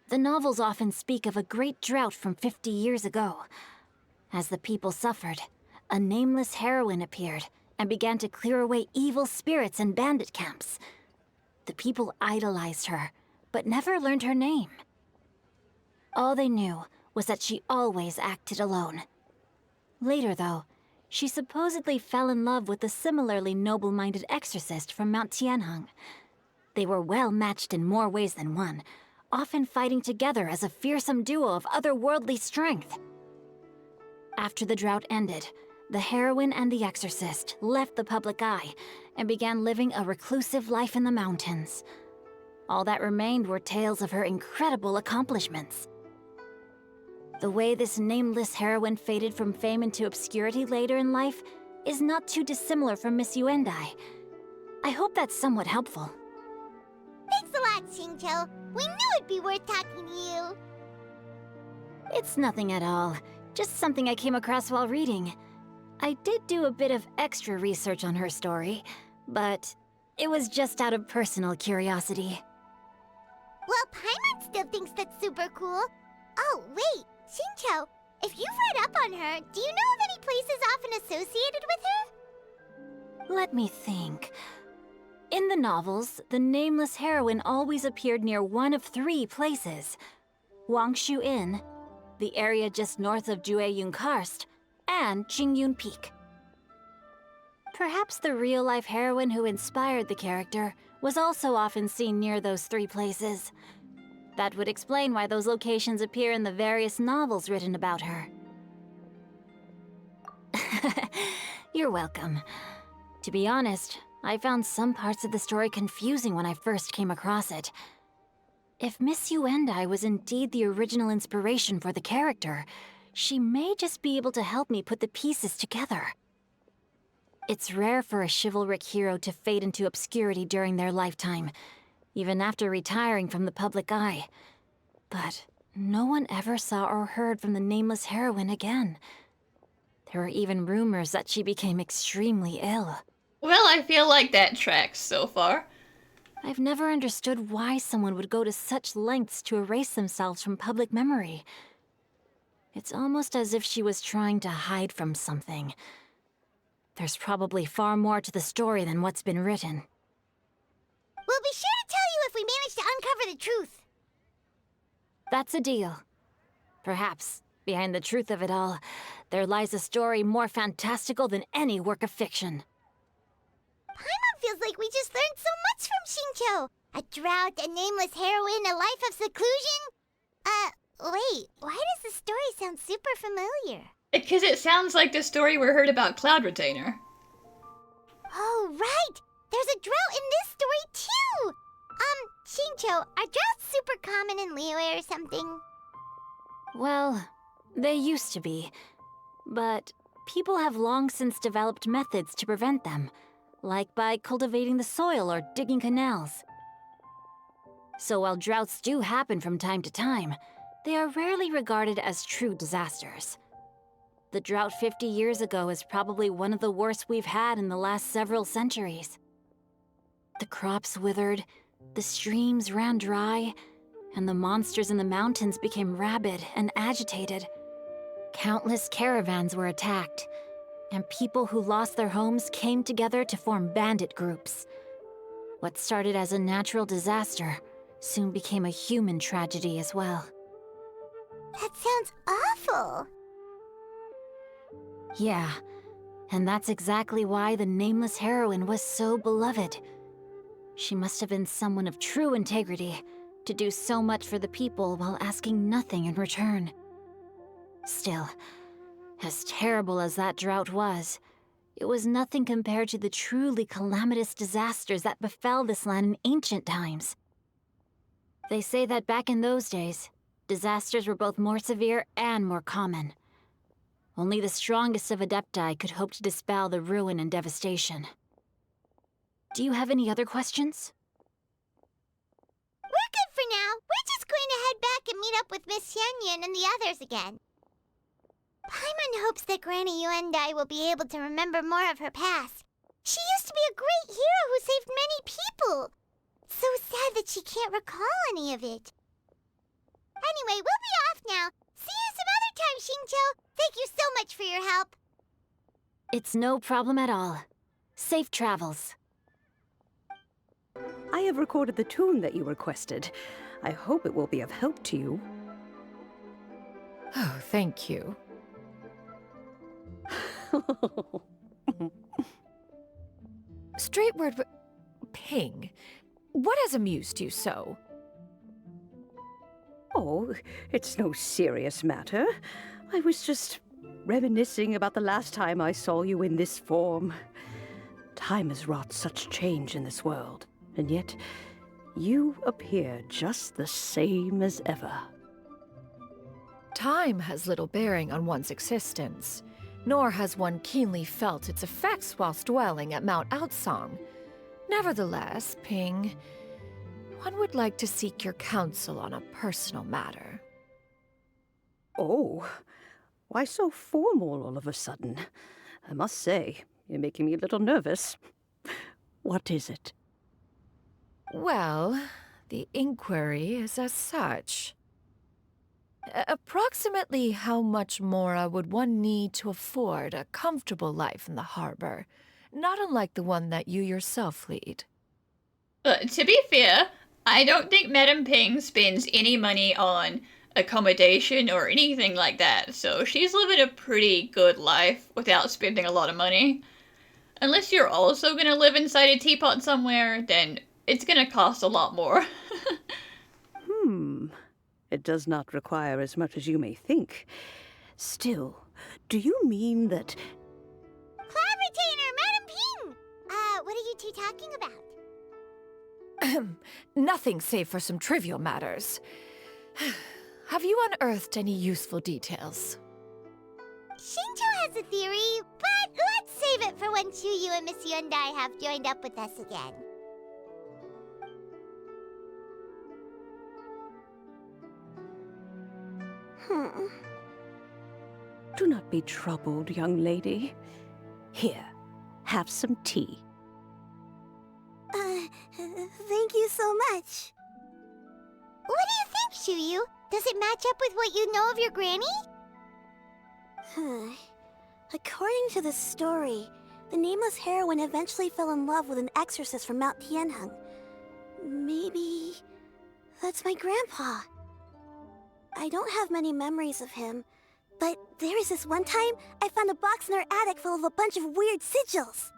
The novels often speak of a great drought from 50 years ago. As the people suffered, a nameless heroine appeared and began to clear away evil spirits and bandit camps. The people idolized her, but never learned her name. All they knew was that she always acted alone. Later, though, she supposedly fell in love with a similarly noble-minded exorcist from Mount Tianheng. They were well matched in more ways than one, often fighting together as a fearsome duo of otherworldly strength. After the drought ended, the heroine and the exorcist left the public eye and began living a reclusive life in the mountains. All that remained were tales of her incredible accomplishments. The way this nameless heroine faded from fame into obscurity later in life is not too dissimilar from Miss Yuendai. I hope that's somewhat helpful. Thanks a lot, Xingqiu. We knew it'd be worth talking to you. It's nothing at all. Just something I came across while reading. I did do a bit of extra research on her story, but it was just out of personal curiosity. Well, Paimon still thinks that's super cool. Oh, wait, Xingqiu, if you've read up on her, do you know of any places often associated with her? Let me think. In the novels, the nameless heroine always appeared near one of 3 places. Wangshu Inn, the area just north of Jueyun Karst, and Qingyun Peak. Perhaps the real-life heroine who inspired the character was also often seen near those 3 places. That would explain why those locations appear in the various novels written about her. You're welcome. To be honest, I found some parts of the story confusing when I first came across it. If Miss Yuendai was indeed the original inspiration for the character, she may just be able to help me put the pieces together. It's rare for a chivalric hero to fade into obscurity during their lifetime, even after retiring from the public eye. But no one ever saw or heard from the nameless heroine again. There were even rumors that she became extremely ill. Well, I feel like that tracks so far. I've never understood why someone would go to such lengths to erase themselves from public memory. It's almost as if she was trying to hide from something. There's probably far more to the story than what's been written. We'll be sure to tell you if we manage to uncover the truth. That's a deal. Perhaps, behind the truth of it all, there lies a story more fantastical than any work of fiction. Paimon feels like we just learned so much from Xingqiu. A drought, a nameless heroine, a life of seclusion. Wait, why does the story sound super familiar? Because it sounds like the story we heard about Cloud Retainer. Oh, right! There's a drought in this story, too! Xingqiu, are droughts super common in Liyue or something? Well, they used to be. But people have long since developed methods to prevent them, like by cultivating the soil or digging canals. So while droughts do happen from time to time, they are rarely regarded as true disasters. The drought 50 years ago is probably one of the worst we've had in the last several centuries. The crops withered, the streams ran dry, and the monsters in the mountains became rabid and agitated. Countless caravans were attacked, and people who lost their homes came together to form bandit groups. What started as a natural disaster soon became a human tragedy as well. That sounds awful. Yeah, and that's exactly why the nameless heroine was so beloved. She must have been someone of true integrity, to do so much for the people while asking nothing in return. Still, as terrible as that drought was, it was nothing compared to the truly calamitous disasters that befell this land in ancient times. They say that back in those days, disasters were both more severe and more common. Only the strongest of Adepti could hope to dispel the ruin and devastation. Do you have any other questions? We're good for now. We're just going to head back and meet up with Miss Xianyun and the others again. Paimon hopes that Granny Yuendai will be able to remember more of her past. She used to be a great hero who saved many people. So sad that she can't recall any of it. Anyway, we'll be off now. See you some other time, Xingqiu. Thank you so much for your help. It's no problem at all. Safe travels. I have recorded the tune that you requested. I hope it will be of help to you. Oh, thank you. Straight word, Ping. What has amused you so? Oh, it's no serious matter. I was just reminiscing about the last time I saw you in this form. Time has wrought such change in this world, and yet you appear just the same as ever. Time has little bearing on one's existence. nor has one keenly felt its effects whilst dwelling at Mount Outsong. Nevertheless, Ping, one would like to seek your counsel on a personal matter. Oh, why so formal all of a sudden? I must say, you're making me a little nervous. What is it? Well, the inquiry is as such. Approximately how much more would one need to afford a comfortable life in the harbor, not unlike the one that you yourself lead? To be fair, I don't think Madame Ping spends any money on accommodation or anything like that, so she's living a pretty good life without spending a lot of money. Unless you're also gonna live inside a teapot somewhere, then it's gonna cost a lot more. It does not require as much as you may think. Still, do you mean that... Clavitainer, Madam Ping! What are you two talking about? Nothing save for some trivial matters. Have you unearthed any useful details? Shinto has a theory, but let's save it for when Xianyun and Miss Yundai have joined up with us again. Do not be troubled, young lady. Here, have some tea. Thank you so much. What do you think, Xianyun? Does it match up with what you know of your granny? According to the story, the nameless heroine eventually fell in love with an exorcist from Mount Tianheng. Maybe that's my grandpa. I don't have many memories of him, but there was this one time I found a box in our attic full of a bunch of weird sigils.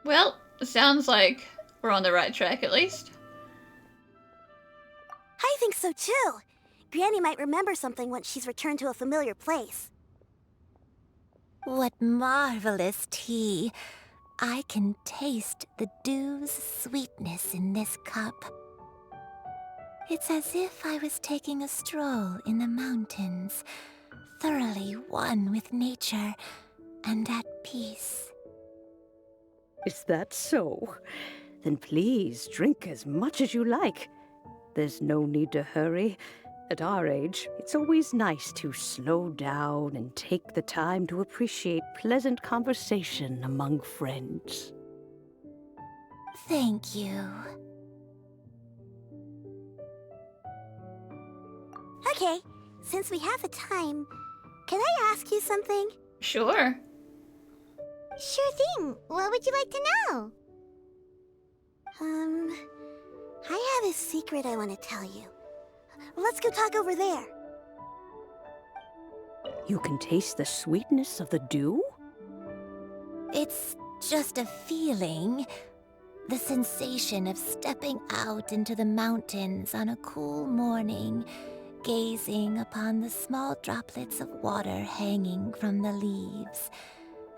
Well, sounds like we're on the right track at least. I think so too. Granny might remember something once she's returned to a familiar place. What marvelous tea. I can taste the dew's sweetness in this cup. It's as if I was taking a stroll in the mountains, thoroughly one with nature and at peace. Is that so? Then please drink as much as you like. There's no need to hurry. At our age, it's always nice to slow down and take the time to appreciate pleasant conversation among friends. Thank you. Okay, since we have the time, can I ask you something? Sure. Sure thing. What would you like to know? I have a secret I want to tell you. Let's go talk over there. You can taste the sweetness of the dew? It's just a feeling. The sensation of stepping out into the mountains on a cool morning, gazing upon the small droplets of water hanging from the leaves,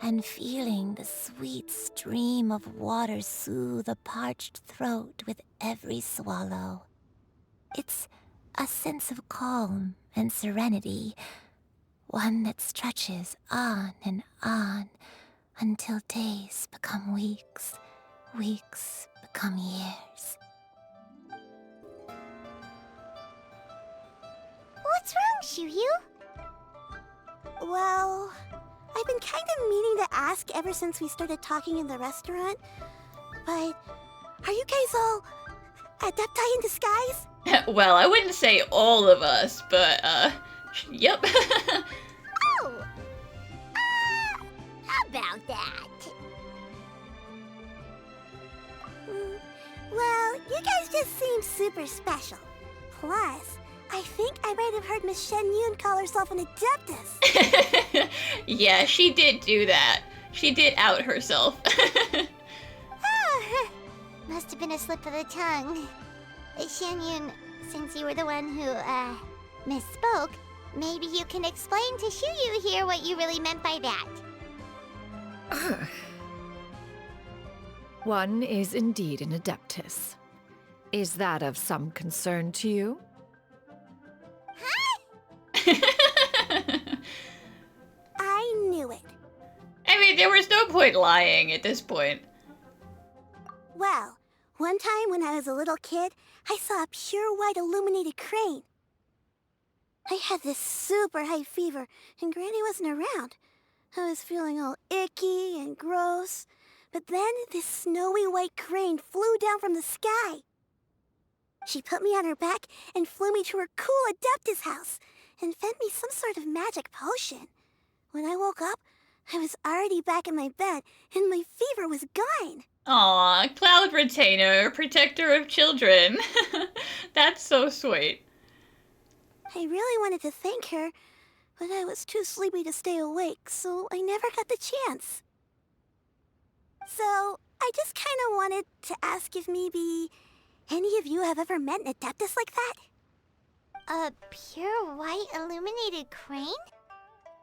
and feeling the sweet stream of water soothe a parched throat with every swallow. It's a sense of calm and serenity, one that stretches on and on until days become weeks, weeks become years. What's wrong, Xianyun? Well, I've been kind of meaning to ask ever since we started talking in the restaurant, but are you guys all adepti in disguise? Well, I wouldn't say all of us, but, yep. Oh! How about that? Well, you guys just seem super special. Plus, I think I might have heard Miss Xianyun call herself an adeptus. Yeah, she did do that. She did out herself. Must have been a slip of the tongue. Xianyun, since you were the one who, misspoke, maybe you can explain to Xianyun here what you really meant by that. One is indeed an adeptus. Is that of some concern to you? I there was no point lying at this point. Well, one time when I was a little kid, I saw a pure white illuminated crane. I had this super high fever, and Granny wasn't around. I was feeling all icky and gross. But then this snowy white crane flew down from the sky. She put me on her back and flew me to her cool Adeptus house and fed me some sort of magic potion. When I woke up, I was already back in my bed and my fever was gone. Aw, Cloud Retainer, protector of children. That's so sweet. I really wanted to thank her, but I was too sleepy to stay awake, so I never got the chance. So, I just kind of wanted to ask if maybe any of you have ever met an Adeptus like that? A pure white illuminated crane?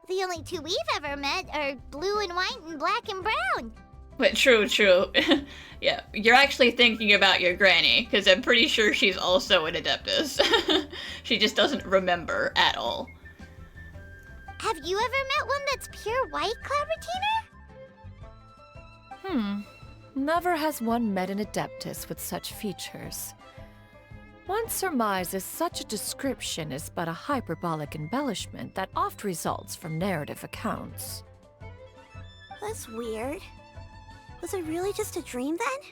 The only two we've ever met are blue and white and black and brown. But true. Yeah, you're actually thinking about your granny, because I'm pretty sure she's also an Adeptus. She just doesn't remember at all. Have you ever met one that's pure white, Cloud Retainer? Never has one met an Adeptus with such features. One surmises such a description is but a hyperbolic embellishment that oft results from narrative accounts. That's weird. Was it really just a dream then?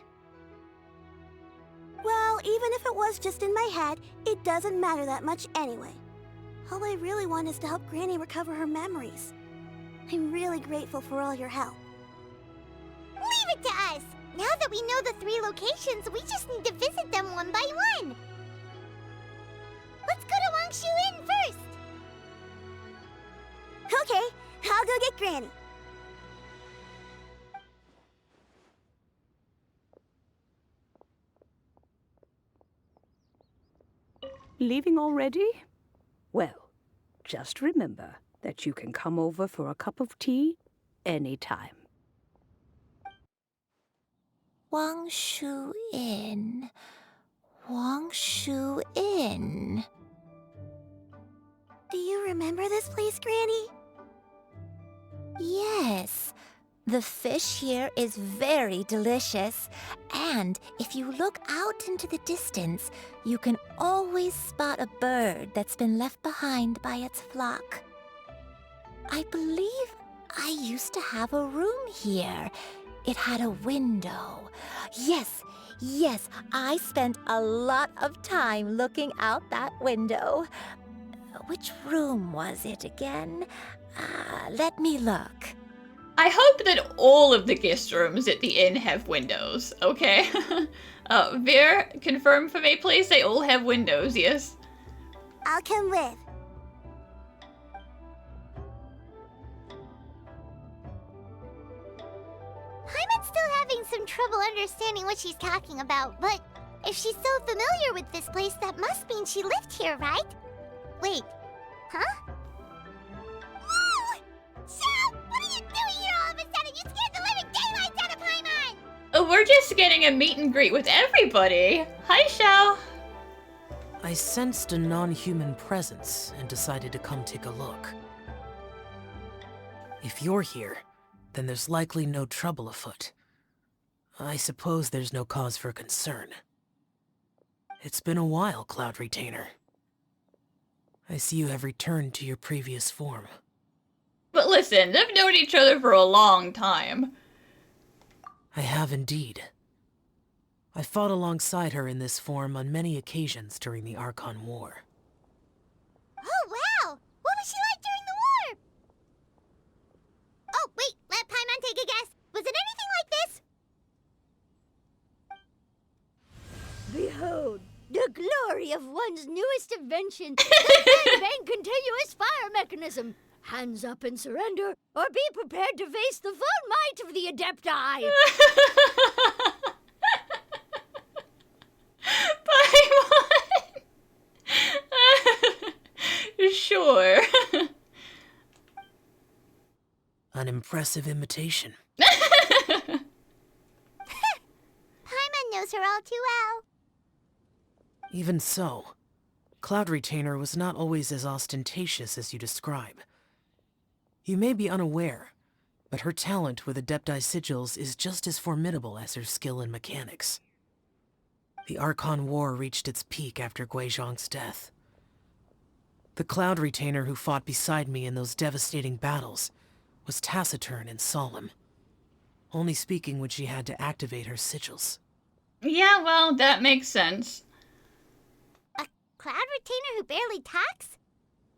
Well, even if it was just in my head, it doesn't matter that much anyway. All I really want is to help Granny recover her memories. I'm really grateful for all your help. Leave it to us! Now that we know the 3 locations, we just need to visit them one by one. Let's go to Wangshu Inn first! Okay, I'll go get Granny. Leaving already? Well, just remember that you can come over for a cup of tea anytime. Wangshu Inn. Wangshu Inn. Do you remember this place, Granny? Yes. The fish here is very delicious, and if you look out into the distance, you can always spot a bird that's been left behind by its flock. I believe I used to have a room here. It had a window. Yes, I spent a lot of time looking out that window. Which room was it again? Let me look. I hope that all of the guest rooms at the inn have windows, okay? Veer, confirm for me, please. They all have windows, yes? I'll come with. Paimon's still having some trouble understanding what she's talking about, but if she's so familiar with this place, that must mean she lived here, right? Wait, huh? Whoa! Shao! What are you doing here all of a sudden? You scared the living daylights out of Paimon! Oh, we're just getting a meet and greet with everybody. Hi, Xiao. I sensed a non-human presence and decided to come take a look. If you're here, then there's likely no trouble afoot. I suppose there's no cause for concern. It's been a while, Cloud Retainer. I see you have returned to your previous form. But listen, they've known each other for a long time. I have indeed. I fought alongside her in this form on many occasions during the Archon War. Oh, wow! What was she like during the war? Oh, wait, let Paimon take a guess. Was it anything like this? Behold, the glory of one's newest invention, the bang continuous fire mechanism. Hands up and surrender, or be prepared to face the full might of the Adepti. Sure. An impressive imitation. Paimon knows her all too well. Even so, Cloud Retainer was not always as ostentatious as you describe. You may be unaware, but her talent with Adepti sigils is just as formidable as her skill in mechanics. The Archon War reached its peak after Guizhong's death. The Cloud Retainer who fought beside me in those devastating battles was taciturn and solemn, only speaking when she had to activate her sigils. Yeah, well, that makes sense. A Cloud Retainer who barely talks?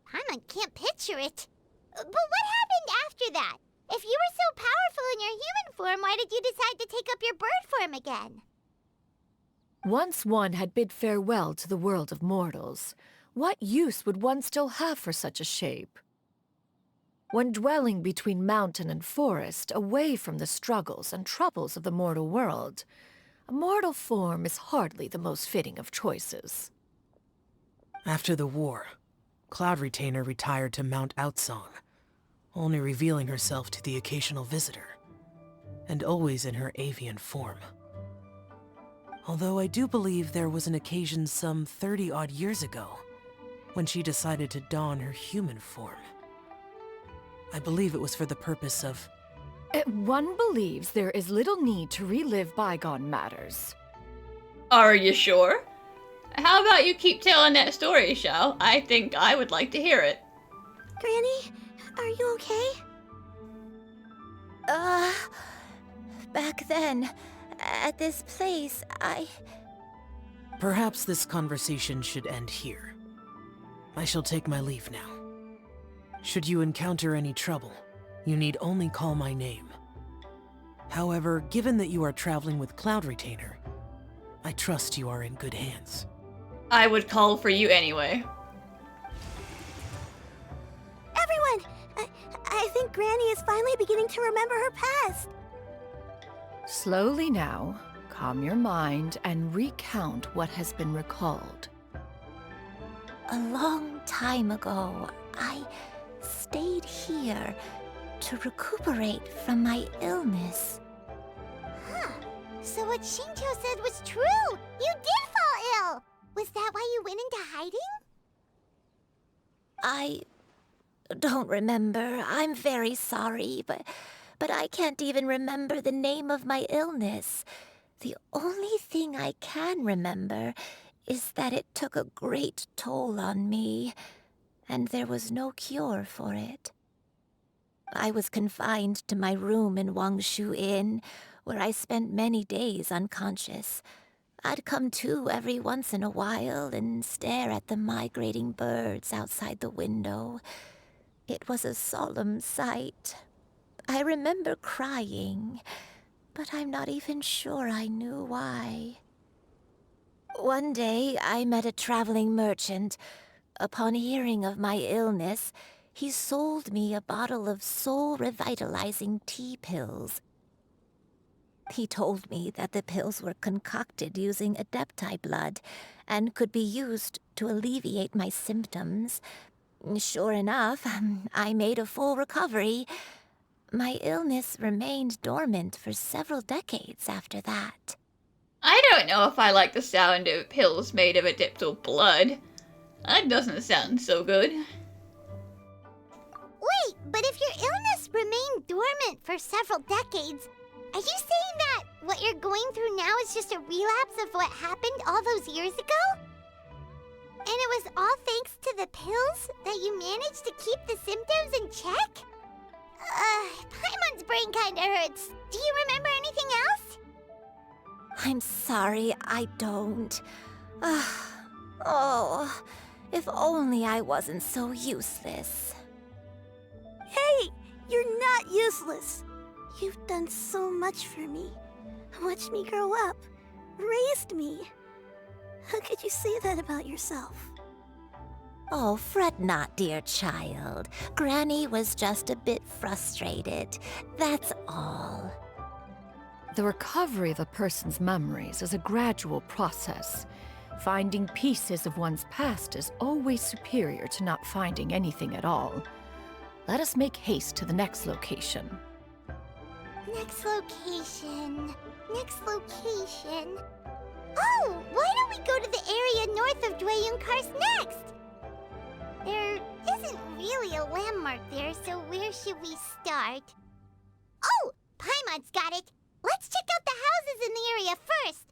Paimon can't picture it. But what happened after that? If you were so powerful in your human form, why did you decide to take up your bird form again? Once one had bid farewell to the world of mortals, what use would one still have for such a shape? When dwelling between mountain and forest, away from the struggles and troubles of the mortal world, a mortal form is hardly the most fitting of choices. After the war, Cloud Retainer retired to Mount Outsong, only revealing herself to the occasional visitor, and always in her avian form. Although I do believe there was an occasion some 30-odd years ago when she decided to don her human form. I believe it was for the purpose of... One believes there is little need to relive bygone matters. Are you sure? How about you keep telling that story, Xiao? I think I would like to hear it. Granny, are you okay? Back then, at this place, Perhaps this conversation should end here. I shall take my leave now. Should you encounter any trouble, you need only call my name. However, given that you are traveling with Cloud Retainer, I trust you are in good hands. I would call for you anyway. Everyone! I think Granny is finally beginning to remember her past. Slowly now, calm your mind and recount what has been recalled. a long time ago, I stayed here to recuperate from my illness. Huh. So what Shinto said was true! You did fall ill! Was that why you went into hiding? I don't remember. I'm very sorry, but I can't even remember the name of my illness. The only thing I can remember is that it took a great toll on me, and there was no cure for it. I was confined to my room in Wangshu Inn, where I spent many days unconscious. I'd come to every once in a while and stare at the migrating birds outside the window. It was a solemn sight. I remember crying, but I'm not even sure I knew why. One day, I met a traveling merchant. Upon hearing of my illness, he sold me a bottle of soul-revitalizing tea pills. He told me that the pills were concocted using Adepti blood and could be used to alleviate my symptoms. Sure enough, I made a full recovery. My illness remained dormant for several decades after that. I don't know if I like the sound of pills made of adeptal blood. That doesn't sound so good. Wait, but if your illness remained dormant for several decades, are you saying that what you're going through now is just a relapse of what happened all those years ago? And it was all thanks to the pills that you managed to keep the symptoms in check? Paimon's brain kinda hurts. Do you remember anything else? I'm sorry, I don't. Oh, if only I wasn't so useless. Hey, you're not useless. You've done so much for me. Watched me grow up. Raised me. How could you say that about yourself? Oh, fret not, dear child. Granny was just a bit frustrated. That's all. The recovery of a person's memories is a gradual process. Finding pieces of one's past is always superior to not finding anything at all. Let us make haste to the next location. Next location. Next location. Oh, why don't we go to the area north of Dwayun Karst next? There isn't really a landmark there, so where should we start? Paimon's got it. Let's check out the houses in the area first.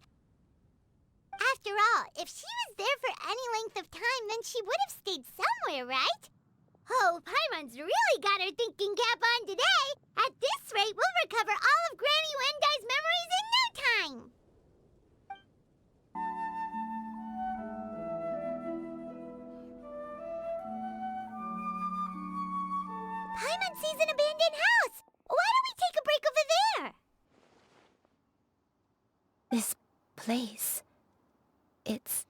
After all, if she was there for any length of time, then she would have stayed somewhere, right? Oh, Paimon's really got her thinking cap on today. At this rate, we'll recover all of Granny Wendai's memories in no time. Paimon sees an abandoned house. Why don't we take a break over there? This place. It's...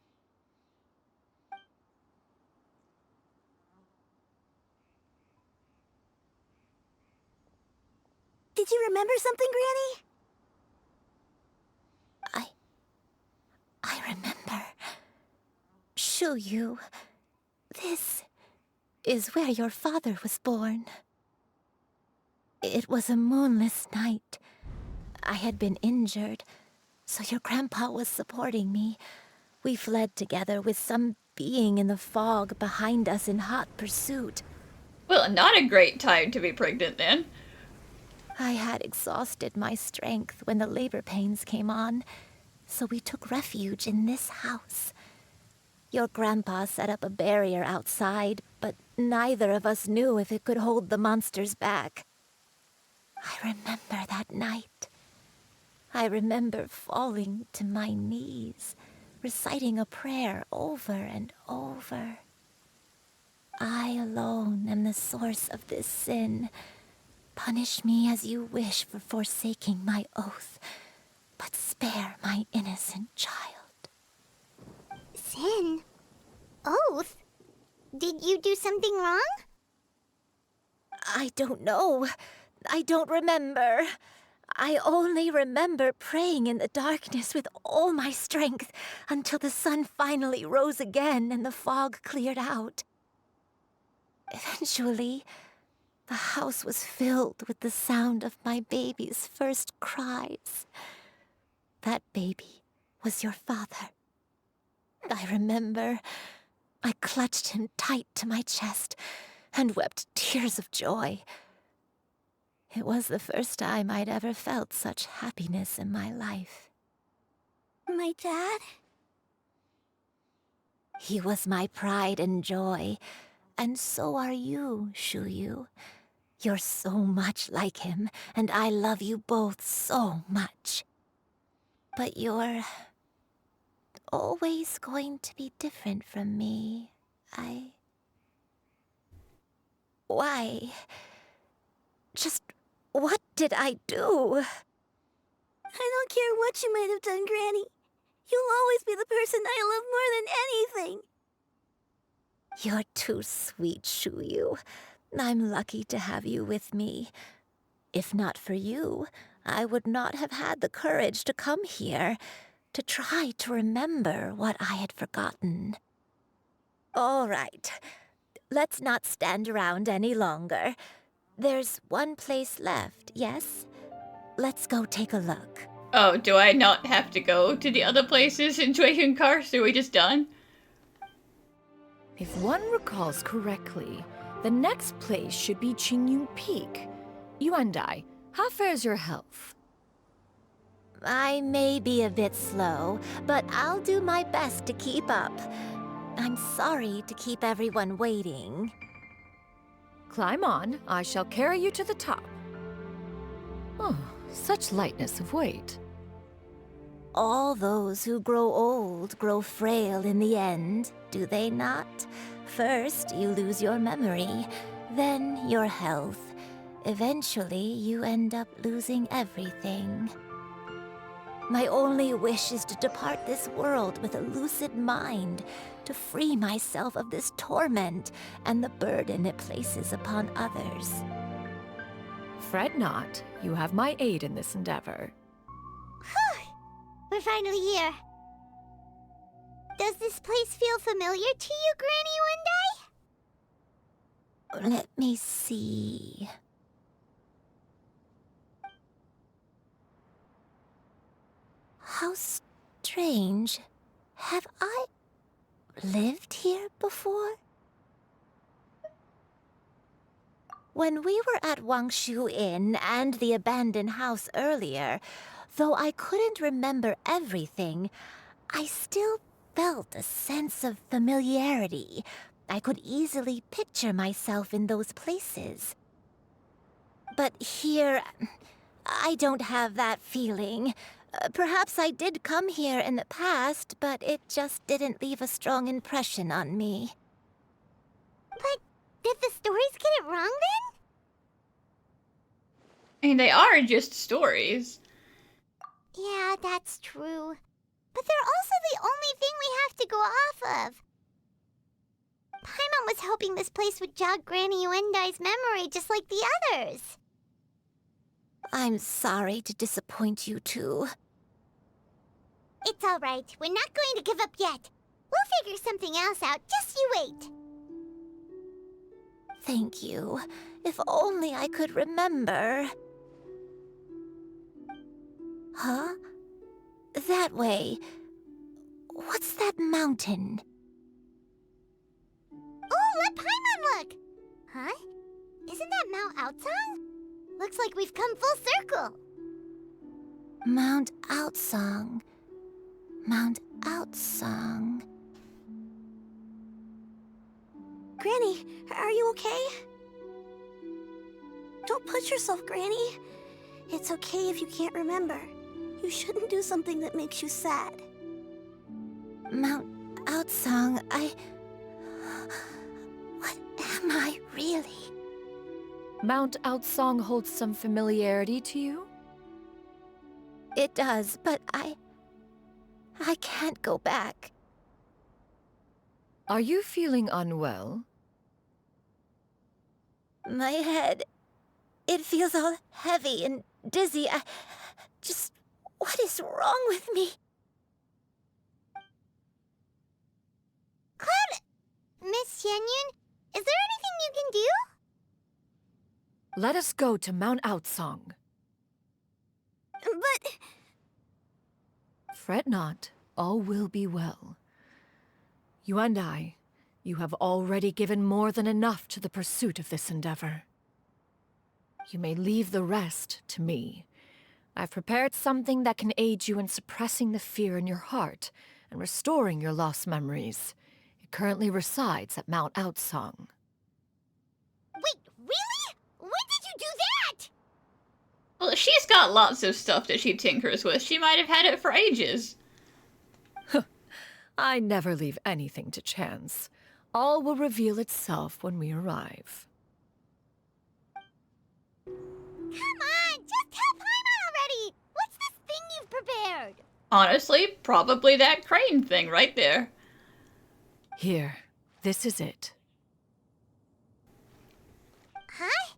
Did you remember something, Granny? I remember. Xianyun. This is where your father was born. It was a moonless night. I had been injured, so your grandpa was supporting me. We fled together with some being in the fog behind us in hot pursuit. Well, not a great time to be pregnant then. I had exhausted my strength when the labor pains came on, so we took refuge in this house. Your grandpa set up a barrier outside, but neither of us knew if it could hold the monsters back. I remember that night. I remember falling to my knees, reciting a prayer over and over. I alone am the source of this sin. Punish me as you wish for forsaking my oath, but spare my innocent child. Sin? Oath? Did you do something wrong? I don't know. I don't remember. I only remember praying in the darkness with all my strength until the sun finally rose again and the fog cleared out. Eventually, the house was filled with the sound of my baby's first cries. That baby was your father. I remember I clutched him tight to my chest and wept tears of joy. It was the first time I'd ever felt such happiness in my life. My dad? He was my pride and joy, and so are you, Xianyun. You're so much like him, and I love you both so much. But you're always going to be different from me. Why? Just what did I do? I don't care what you might have done, Granny. You'll always be the person I love more than anything. You're too sweet, Xianyun. I'm lucky to have you with me. If not for you, I would not have had the courage to come here, to try to remember what I had forgotten. All right, let's not stand around any longer. There's one place left, yes? Let's go take a look. Oh, do I not have to go to the other places in Xianyun Karst? Are we just done? If one recalls correctly, the next place should be Xianyun Peak. Yuandai, how fares your health? I may be a bit slow, but I'll do my best to keep up. I'm sorry to keep everyone waiting. Climb on, I shall carry you to the top. Oh, such lightness of weight. All those who grow old grow frail in the end, do they not? First, you lose your memory, then your health. Eventually, you end up losing everything. My only wish is to depart this world with a lucid mind, to free myself of this torment and the burden it places upon others. Fret not, you have my aid in this endeavor. We're finally here. Does this place feel familiar to you, Granny Wendai? Let me see. How strange. Have I lived here before? When we were at Wangshu Inn and the abandoned house earlier, though I couldn't remember everything, I still felt a sense of familiarity. I could easily picture myself in those places. But here, I don't have that feeling. Perhaps I did come here in the past, but it just didn't leave a strong impression on me. But did the stories get it wrong then? I mean, they are just stories. Yeah, that's true. But they're also the only thing we have to go off of. Paimon was hoping this place would jog Granny Yuendai's memory just like the others. I'm sorry to disappoint you too. It's all right. We're not going to give up yet. We'll figure something else out. Just you wait. Thank you. If only I could remember. Huh? That way. What's that mountain? Oh, let Paimon look! Huh? Isn't that Mount Outsong? Looks like we've come full circle. Mount Outsong. Mount Outsong. Granny, are you okay? Don't push yourself, Granny. It's okay if you can't remember. You shouldn't do something that makes you sad. Mount Outsong, What am I really? Mount Outsong holds some familiarity to you? It does, but I can't go back. Are you feeling unwell? My head, it feels all heavy and dizzy. What is wrong with me? Cloud, Miss Xianyun, is there anything you can do? Let us go to Mount Outsong. But... Fret not, all will be well. You and I, you have already given more than enough to the pursuit of this endeavor. You may leave the rest to me. I've prepared something that can aid you in suppressing the fear in your heart and restoring your lost memories. It currently resides at Mount Outsong. Wait, really? When did you do that? Well, she's got lots of stuff that she tinkers with. She might have had it for ages. I never leave anything to chance. All will reveal itself when we arrive. Come on, just tell Paimon already! What's this thing you've prepared? Honestly, probably that crane thing right there. Here, this is it. Huh?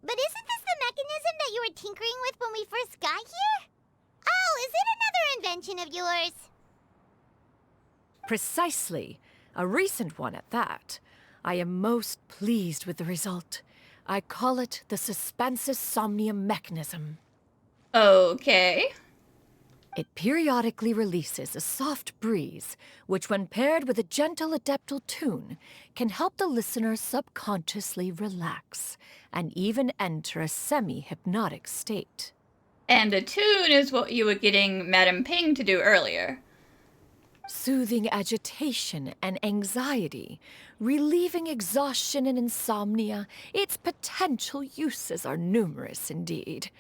But isn't this the mechanism that you were tinkering with when we first got here? Oh, is it another invention of yours? Precisely. A recent one at that. I am most pleased with the result. I call it the Suspensus Somnium mechanism. Okay. It periodically releases a soft breeze, which when paired with a gentle adeptal tune, can help the listener subconsciously relax, and even enter a semi-hypnotic state. And a tune is what you were getting Madame Ping to do earlier. Soothing agitation and anxiety, relieving exhaustion and insomnia, its potential uses are numerous indeed.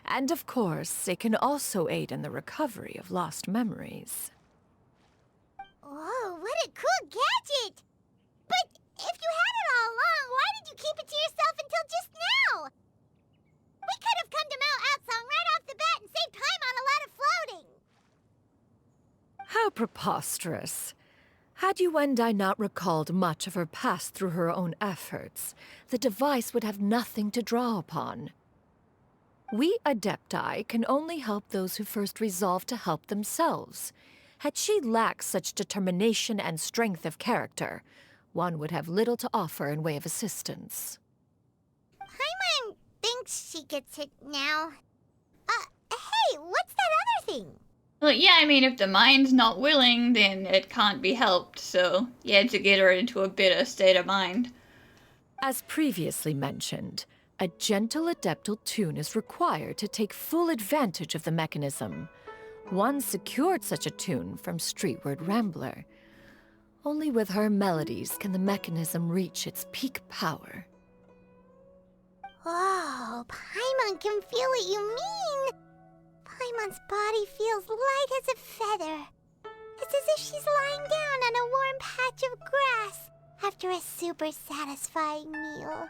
And of course, it can also aid in the recovery of lost memories. Whoa, what a cool gadget! But if you had it all along, why did you keep it to yourself until just now? We could have come to Mount Outsong right off the bat and saved time on a lot of floating! How preposterous. Had Yuendai not recalled much of her past through her own efforts, the device would have nothing to draw upon. We Adepti can only help those who first resolve to help themselves. Had she lacked such determination and strength of character, one would have little to offer in way of assistance. Paimon thinks she gets it now. Hey, what's that other thing? Well, yeah, I mean, if the mind's not willing, then it can't be helped, so you had to get her into a better state of mind. As previously mentioned, A gentle adeptal tune is required to take full advantage of the mechanism. One secured such a tune from Streetward Rambler. Only with her melodies can the mechanism reach its peak power. Oh, Paimon can feel what you mean. Paimon's body feels light as a feather. It's as if she's lying down on a warm patch of grass after a super satisfying meal.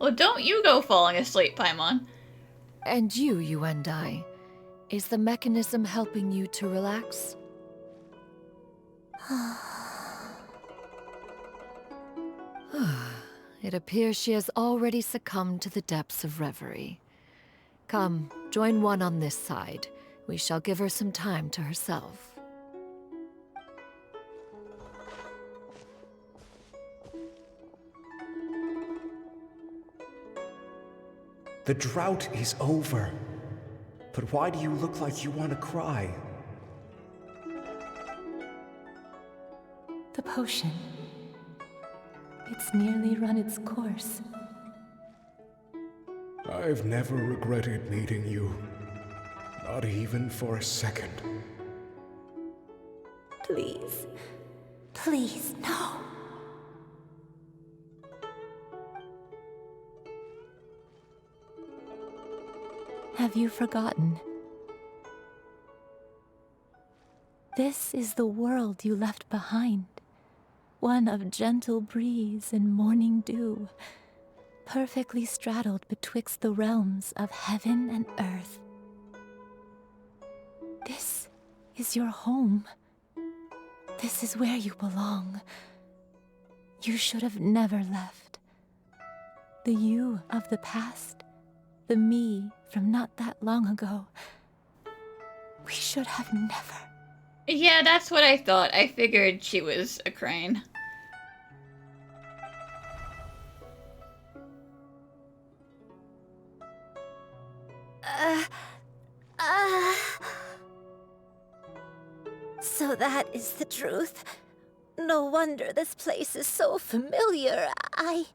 Well, don't you go falling asleep, Paimon. And you, Yuendai, is the mechanism helping you to relax? It appears she has already succumbed to the depths of reverie. Come, join one on this side. We shall give her some time to herself. The drought is over. But why do you look like you want to cry? The potion. It's nearly run its course. I've never regretted meeting you. Not even for a second. Please. Please, no. Have you forgotten? This is the world you left behind. One of gentle breeze and morning dew, perfectly straddled betwixt the realms of heaven and earth. This is your home. This is where you belong. You should have never left. The you of the past, the me from not that long ago, we should have never. Yeah, that's what I thought. I figured she was a crane. So that is the truth. No wonder this place is so familiar. Granny!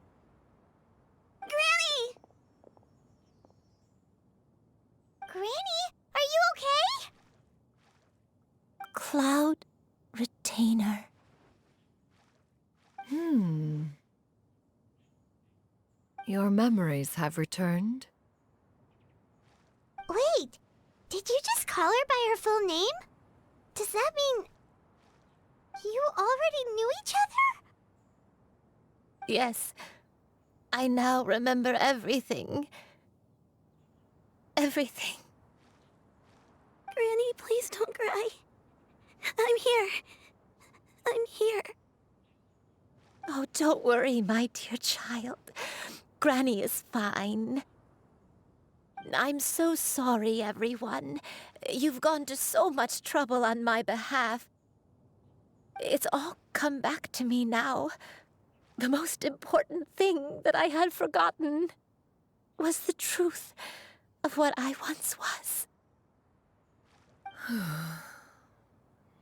Granny, are you okay? Cloud Retainer. Your memories have returned? Wait, did you just call her by her full name? Does that mean you already knew each other? Yes. I now remember everything. Everything. Granny, please don't cry. I'm here. I'm here. Oh, don't worry, my dear child. Granny is fine. I'm so sorry, everyone. You've gone to so much trouble on my behalf. It's all come back to me now. The most important thing that I had forgotten was the truth of what I once was.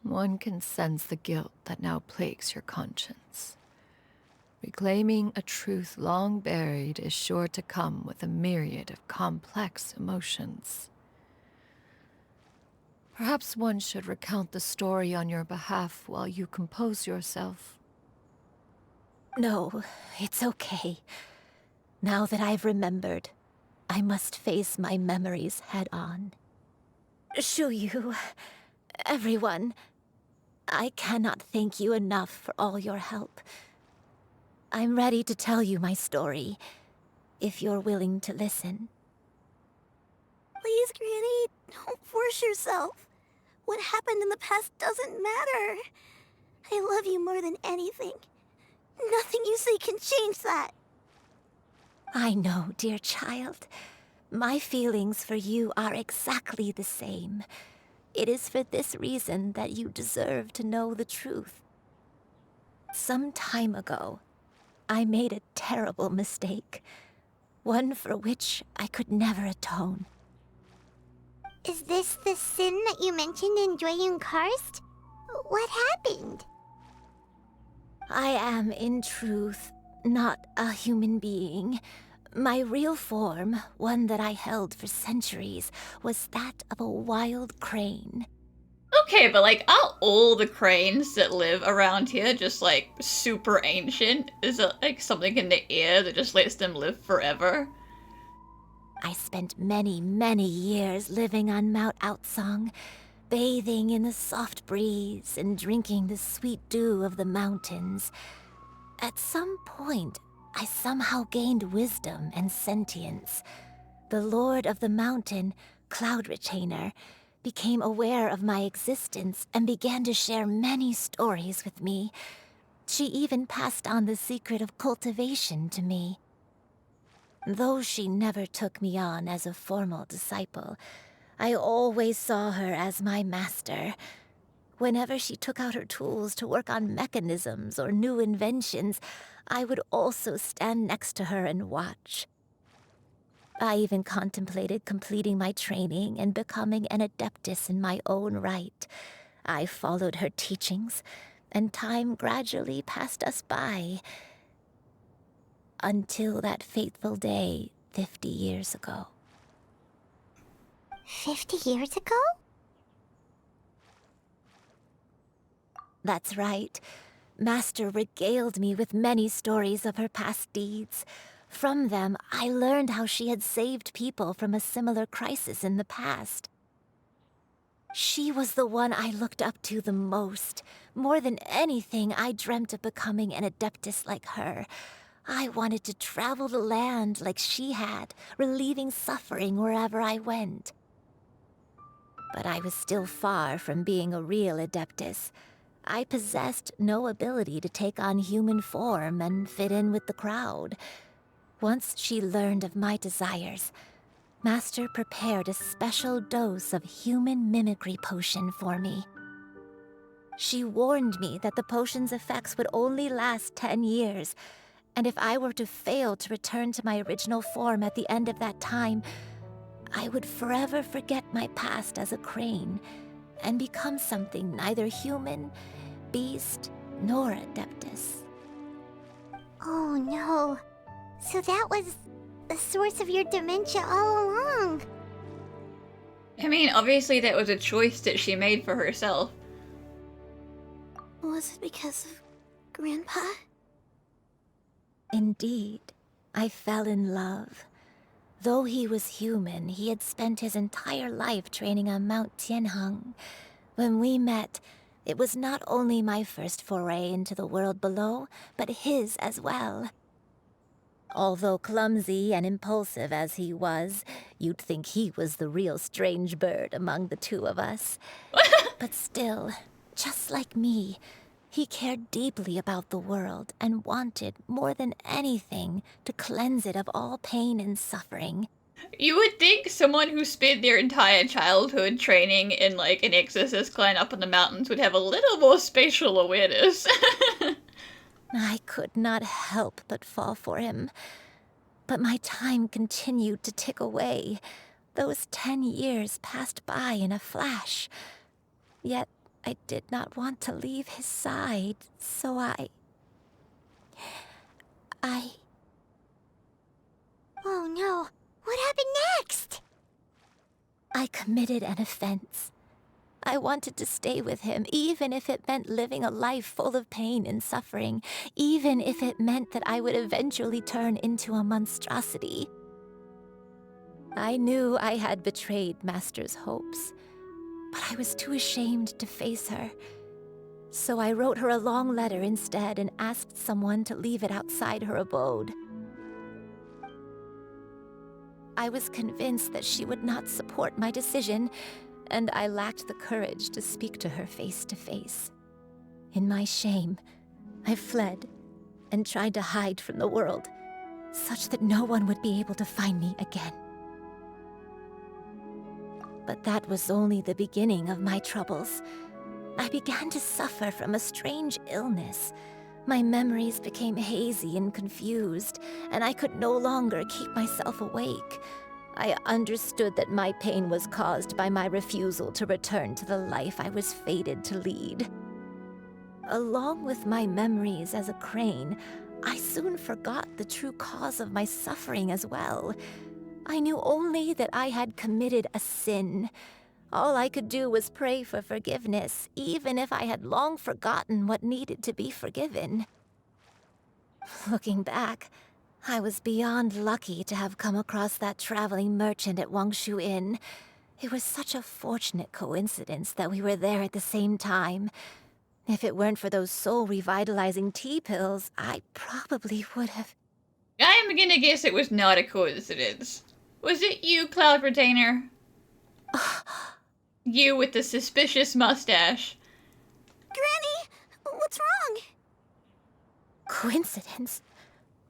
One can sense the guilt that now plagues your conscience. Reclaiming a truth long buried is sure to come with a myriad of complex emotions. Perhaps one should recount the story on your behalf while you compose yourself. No, it's okay. Now that I've remembered, I must face my memories head on. Shuyu, everyone, I cannot thank you enough for all your help. I'm ready to tell you my story, if you're willing to listen. Please, Granny, don't force yourself. What happened in the past doesn't matter. I love you more than anything. Nothing you say can change that. I know, dear child. My feelings for you are exactly the same. It is for this reason that you deserve to know the truth. Some time ago, I made a terrible mistake. One for which I could never atone. Is this the sin that you mentioned in Xianyun Karst? What happened? I am, in truth, not a human being. My real form, one that I held for centuries, was that of a wild crane. Okay, but like, are all the cranes that live around here just like super ancient? Is it like something in the air that just lets them live forever? I spent many, many years living on Mount Outsong, bathing in the soft breeze and drinking the sweet dew of the mountains. At some point, I somehow gained wisdom and sentience. The Lord of the Mountain, Cloud Retainer, became aware of my existence and began to share many stories with me. She even passed on the secret of cultivation to me. Though she never took me on as a formal disciple, I always saw her as my master. Whenever she took out her tools to work on mechanisms or new inventions, I would also stand next to her and watch. I even contemplated completing my training and becoming an adeptus in my own right. I followed her teachings, and time gradually passed us by. Until that fateful day 50 years ago. 50 years ago? That's right. Master regaled me with many stories of her past deeds. From them, I learned how she had saved people from a similar crisis in the past. She was the one I looked up to the most. More than anything, I dreamt of becoming an adeptus like her. I wanted to travel the land like she had, relieving suffering wherever I went. But I was still far from being a real adeptus. I possessed no ability to take on human form and fit in with the crowd. Once she learned of my desires, Master prepared a special dose of human mimicry potion for me. She warned me that the potion's effects would only last 10 years, and if I were to fail to return to my original form at the end of that time, I would forever forget my past as a crane and become something neither human, beast, nor adeptus. Oh no. So that was the source of your dementia all along. I mean, obviously that was a choice that she made for herself. Was it because of Grandpa? Indeed, I fell in love. Though he was human, he had spent his entire life training on Mount Tianheng. When we met, it was not only my first foray into the world below, but his as well. Although clumsy and impulsive as he was, you'd think he was the real strange bird among the two of us. But still, just like me, he cared deeply about the world and wanted, more than anything, to cleanse it of all pain and suffering. You would think someone who spent their entire childhood training in like an exorcist clan up in the mountains would have a little more spatial awareness. I could not help but fall for him. But my time continued to tick away. Those 10 years passed by in a flash. Yet I did not want to leave his side, so I... Oh no. What happened next? I committed an offense. I wanted to stay with him, even if it meant living a life full of pain and suffering, even if it meant that I would eventually turn into a monstrosity. I knew I had betrayed Master's hopes, but I was too ashamed to face her. So I wrote her a long letter instead and asked someone to leave it outside her abode. I was convinced that she would not support my decision, and I lacked the courage to speak to her face to face. In my shame, I fled and tried to hide from the world, such that no one would be able to find me again. But that was only the beginning of my troubles. I began to suffer from a strange illness. My memories became hazy and confused, and I could no longer keep myself awake. I understood that my pain was caused by my refusal to return to the life I was fated to lead. along with my memories as a crane, I soon forgot the true cause of my suffering as well. I knew only that I had committed a sin. All I could do was pray for forgiveness, even if I had long forgotten what needed to be forgiven. Looking back, I was beyond lucky to have come across that traveling merchant at Wangshu Inn. It was such a fortunate coincidence that we were there at the same time. If it weren't for those soul-revitalizing tea pills, I probably would have... I'm gonna guess it was not a coincidence. Was it you, Cloud Retainer? You with the suspicious mustache. Granny, what's wrong? Coincidence?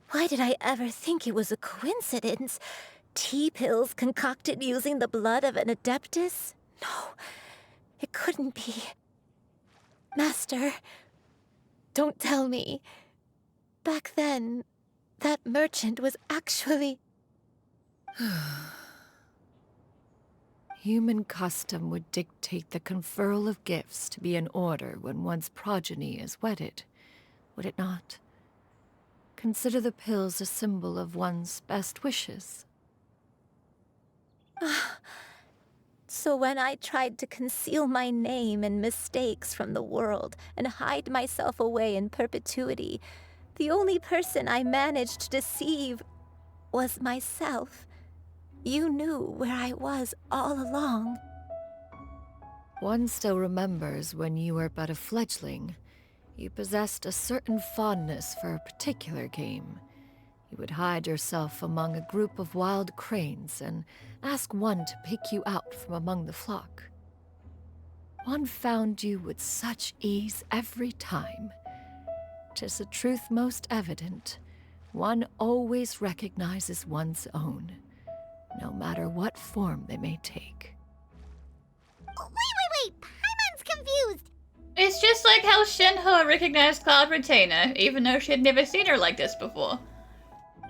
Why did I ever think it was a coincidence? Tea pills concocted using the blood of an adeptus? No, it couldn't be. Master, don't tell me. Back then, that merchant was actually... Human custom would dictate the conferral of gifts to be in order when one's progeny is wedded, would it not? Consider the pills a symbol of one's best wishes. So when I tried to conceal my name and mistakes from the world and hide myself away in perpetuity, the only person I managed to deceive was myself. You knew where I was all along. One still remembers when you were but a fledgling. You possessed a certain fondness for a particular game. You would hide yourself among a group of wild cranes and ask one to pick you out from among the flock. One found you with such ease every time. 'Tis a truth most evident. One always recognizes one's own, no matter what form they may take. Wait! Paimon's confused! It's just like how Shinho recognized Cloud Retainer, even though she had never seen her like this before.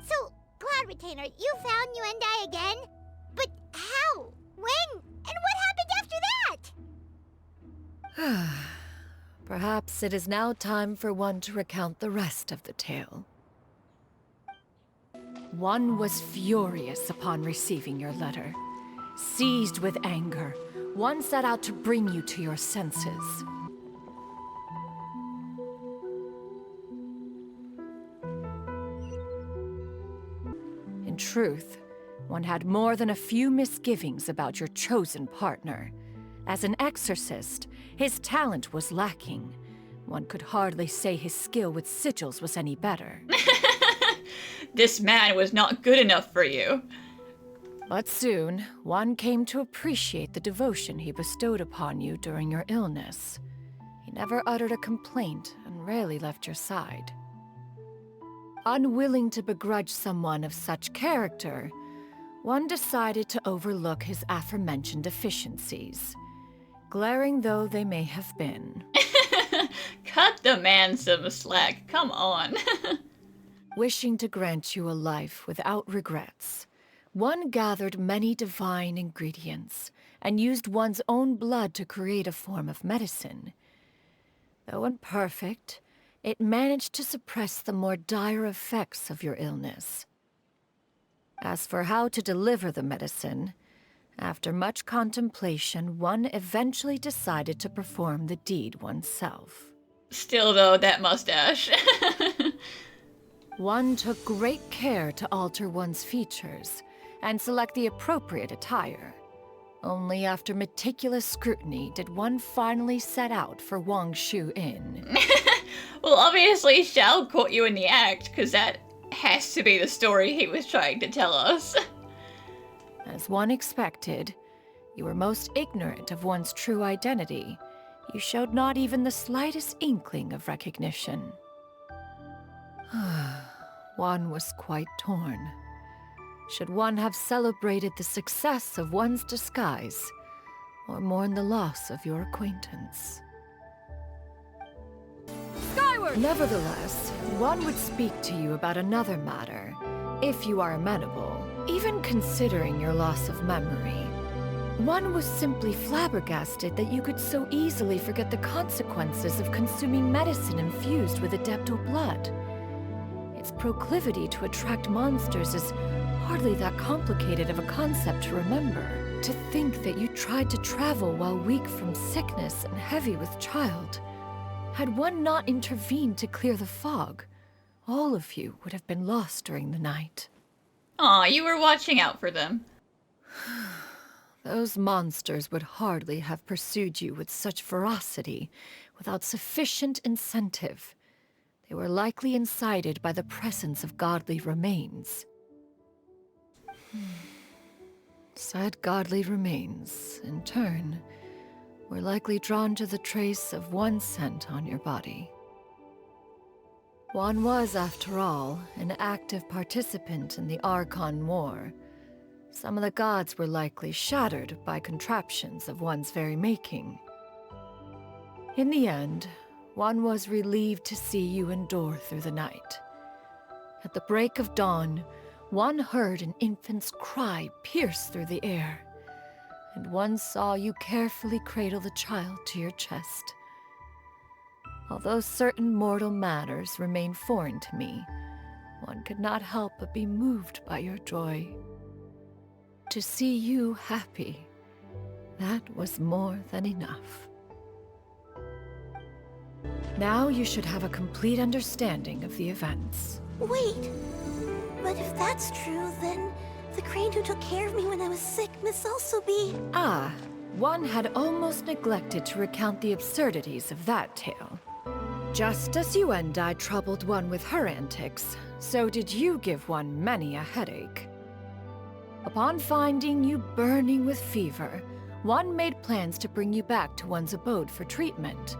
So, Cloud Retainer, you found Yuendai again? But how? When? And what happened after that? Perhaps it is now time for one to recount the rest of the tale. One was furious upon receiving your letter. Seized with anger, one set out to bring you to your senses. In truth, one had more than a few misgivings about your chosen partner. As an exorcist, his talent was lacking. One could hardly say his skill with sigils was any better. This man was not good enough for you. But soon, one came to appreciate the devotion he bestowed upon you during your illness. He never uttered a complaint and rarely left your side. Unwilling to begrudge someone of such character, one decided to overlook his aforementioned deficiencies, glaring though they may have been. Cut the man some slack, come on. Wishing to grant you a life without regrets, one gathered many divine ingredients and used one's own blood to create a form of medicine. Though imperfect, it managed to suppress the more dire effects of your illness. As for how to deliver the medicine, after much contemplation, one eventually decided to perform the deed oneself. Still though, that mustache. One took great care to alter one's features and select the appropriate attire. Only after meticulous scrutiny did one finally set out for Wangshu Inn. Well, obviously Xiao caught you in the act, because that has to be the story he was trying to tell us. As one expected, you were most ignorant of one's true identity. You showed not even the slightest inkling of recognition. One was quite torn. Should one have celebrated the success of one's disguise, or mourn the loss of your acquaintance? Skyward! Nevertheless, one would speak to you about another matter, if you are amenable, even considering your loss of memory. One was simply flabbergasted that you could so easily forget the consequences of consuming medicine infused with adeptal blood. Its proclivity to attract monsters is hardly that complicated of a concept to remember. To think that you tried to travel while weak from sickness and heavy with child. Had one not intervened to clear the fog, all of you would have been lost during the night. Aw, you were watching out for them. Those monsters would hardly have pursued you with such ferocity without sufficient incentive. They were likely incited by the presence of godly remains. Said godly remains, in turn, were likely drawn to the trace of one scent on your body. One was, after all, an active participant in the Archon War. Some of the gods were likely shattered by contraptions of one's very making. In the end, one was relieved to see you endure through the night. At the break of dawn, one heard an infant's cry pierce through the air, and one saw you carefully cradle the child to your chest. Although certain mortal matters remain foreign to me, one could not help but be moved by your joy. To see you happy, that was more than enough. Now you should have a complete understanding of the events. Wait, but if that's true, then the crane who took care of me when I was sick must also be... Ah, one had almost neglected to recount the absurdities of that tale. Just as you and I troubled one with her antics, so did you give one many a headache. Upon finding you burning with fever, one made plans to bring you back to one's abode for treatment.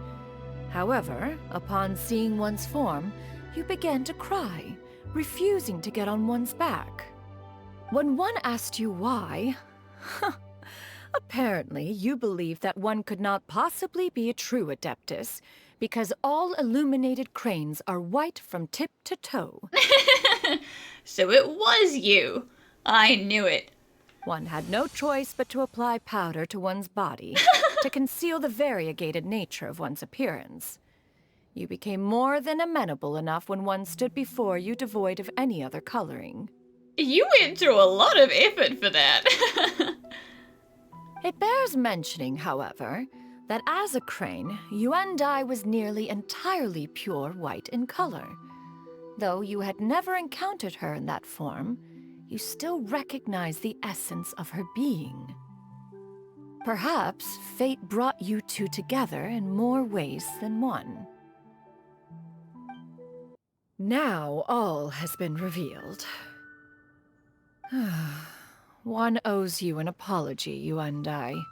However, upon seeing one's form, you began to cry, refusing to get on one's back. When one asked you why, apparently you believed that one could not possibly be a true Adeptus, because all illuminated cranes are white from tip to toe. So it was you. I knew it. One had no choice but to apply powder to one's body to conceal the variegated nature of one's appearance. You became more than amenable enough when one stood before you devoid of any other coloring. You went through a lot of effort for that. It bears mentioning, however, that as a crane, Yuendai was nearly entirely pure white in color. Though you had never encountered her in that form, you still recognized the essence of her being. Perhaps fate brought you two together in more ways than one. Now all has been revealed. One owes you an apology, Yuendai.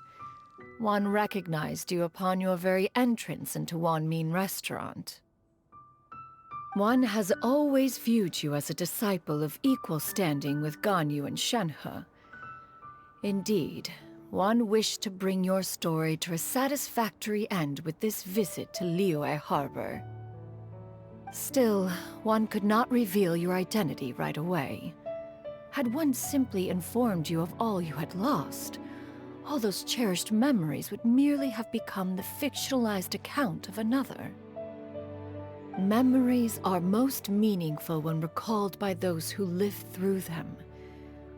One recognized you upon your very entrance into Wanmin Restaurant. One has always viewed you as a disciple of equal standing with Ganyu and Shenhe. Indeed, one wished to bring your story to a satisfactory end with this visit to Liyue Harbor. Still, one could not reveal your identity right away. Had one simply informed you of all you had lost, all those cherished memories would merely have become the fictionalized account of another. Memories are most meaningful when recalled by those who lived through them.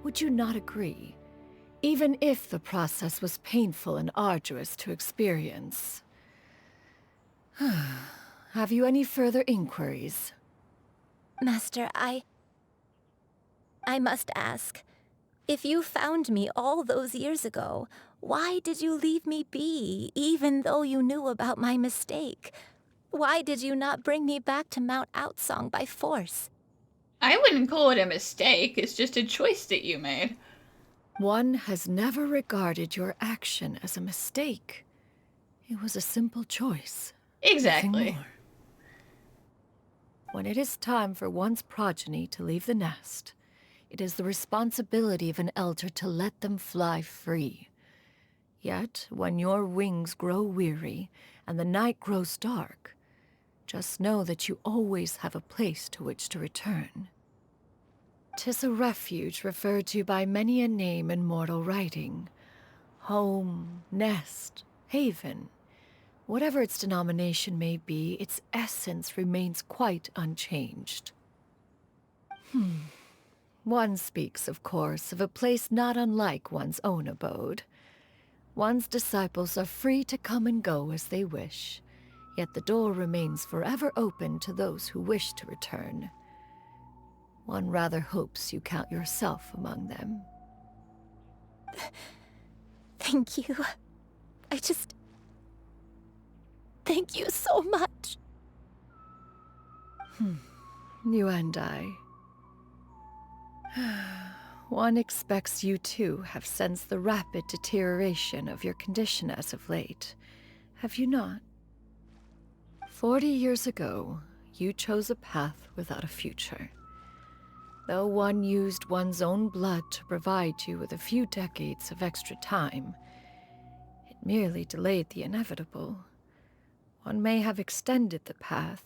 Would you not agree? Even if the process was painful and arduous to experience. Have you any further inquiries? Master, I must ask. If you found me all those years ago, why did you leave me be, even though you knew about my mistake? Why did you not bring me back to Mount Outsong by force? I wouldn't call it a mistake, it's just a choice that you made. One has never regarded your action as a mistake. It was a simple choice. Exactly. Nothing more. When it is time for one's progeny to leave the nest, it is the responsibility of an elder to let them fly free. Yet, when your wings grow weary and the night grows dark, just know that you always have a place to which to return. 'Tis a refuge referred to by many a name in mortal writing, Home, nest, haven. Whatever its denomination may be, its essence remains quite unchanged. One speaks, of course, of a place not unlike one's own abode. One's disciples are free to come and go as they wish, yet the door remains forever open to those who wish to return. One rather hopes you count yourself among them. Thank you. Thank you so much. You and I. One expects you too have sensed the rapid deterioration of your condition as of late, have you not? 40 years ago, you chose a path without a future. Though one used one's own blood to provide you with a few decades of extra time, it merely delayed the inevitable. One may have extended the path,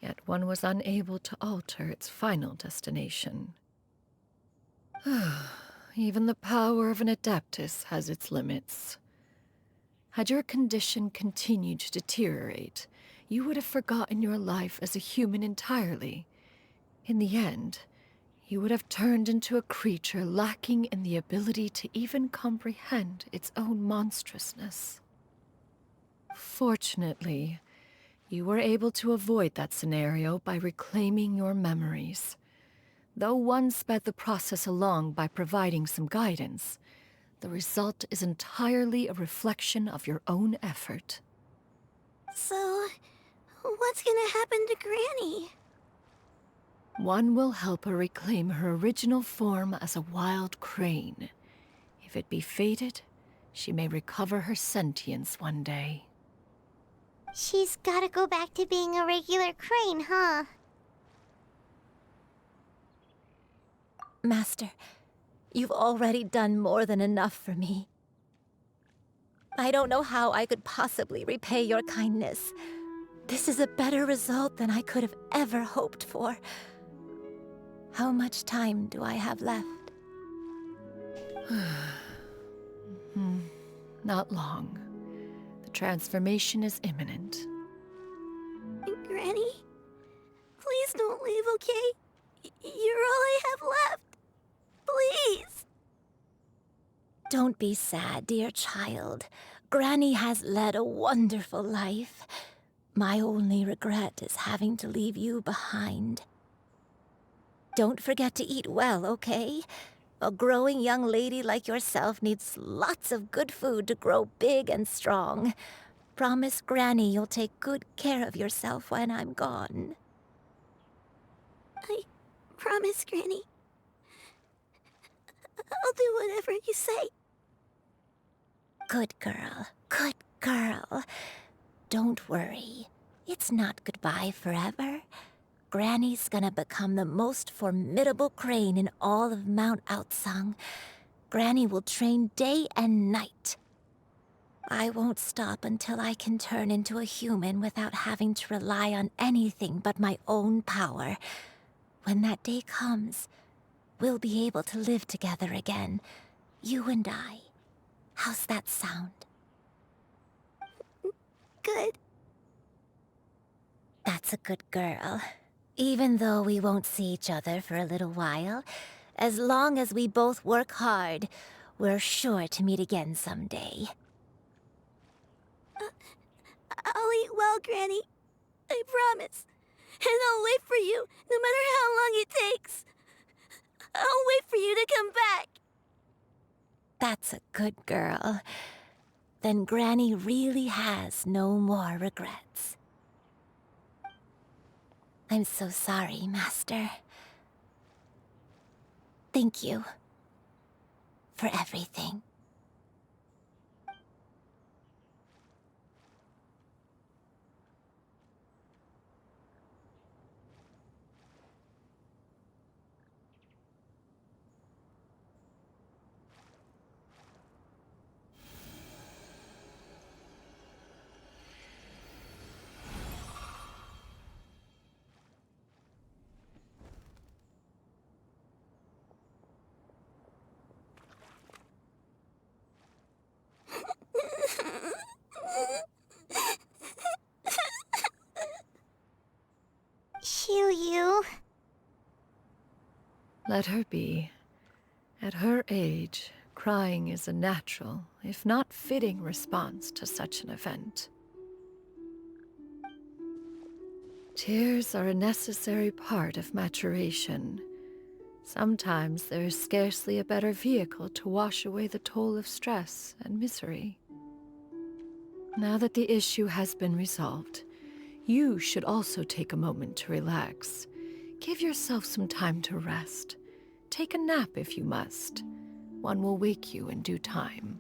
yet one was unable to alter its final destination. Even the power of an Adeptus has its limits. Had your condition continued to deteriorate, you would have forgotten your life as a human entirely. In the end, you would have turned into a creature lacking in the ability to even comprehend its own monstrousness. Fortunately, you were able to avoid that scenario by reclaiming your memories. Though one sped the process along by providing some guidance, the result is entirely a reflection of your own effort. So, what's gonna happen to Granny? One will help her reclaim her original form as a wild crane. If it be fated, she may recover her sentience one day. She's gotta go back to being a regular crane, huh? Master, you've already done more than enough for me. I don't know how I could possibly repay your kindness. This is a better result than I could have ever hoped for. How much time do I have left? Not long. The transformation is imminent. Granny? Please don't leave, okay? You're all I have left. Please! Don't be sad, dear child. Granny has led a wonderful life. My only regret is having to leave you behind. Don't forget to eat well, okay? A growing young lady like yourself needs lots of good food to grow big and strong. Promise Granny you'll take good care of yourself when I'm gone. I promise, Granny. I'll do whatever you say. Good girl, good girl. Don't worry. It's not goodbye forever. Granny's gonna become the most formidable crane in all of Mount Outsung. Granny will train day and night. I won't stop until I can turn into a human without having to rely on anything but my own power. When that day comes, we'll be able to live together again, you and I. How's that sound? Good. That's a good girl. Even though we won't see each other for a little while, as long as we both work hard, we're sure to meet again someday. I'll eat well, Granny. I promise. And I'll wait for you, no matter how long it takes. I'll wait for you to come back. That's a good girl. Then Granny really has no more regrets. I'm so sorry, Master. Thank you for everything. Let her be. At her age, crying is a natural, if not fitting, response to such an event. Tears are a necessary part of maturation. Sometimes there is scarcely a better vehicle to wash away the toll of stress and misery. Now that the issue has been resolved, you should also take a moment to relax. Give yourself some time to rest. Take a nap if you must. One will wake you in due time.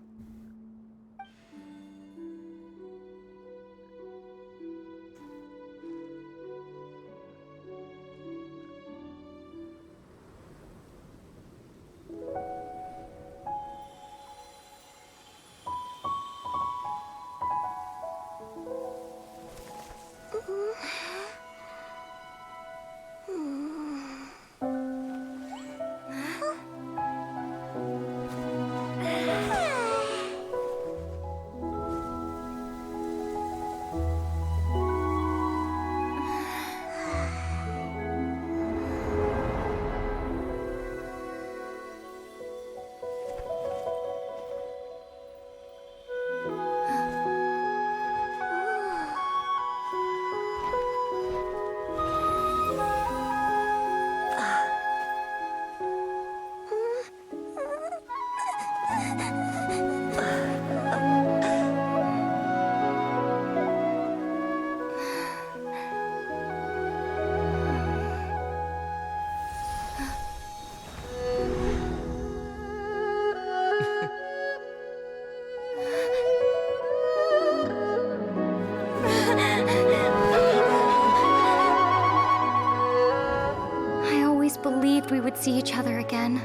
Believed we would see each other again,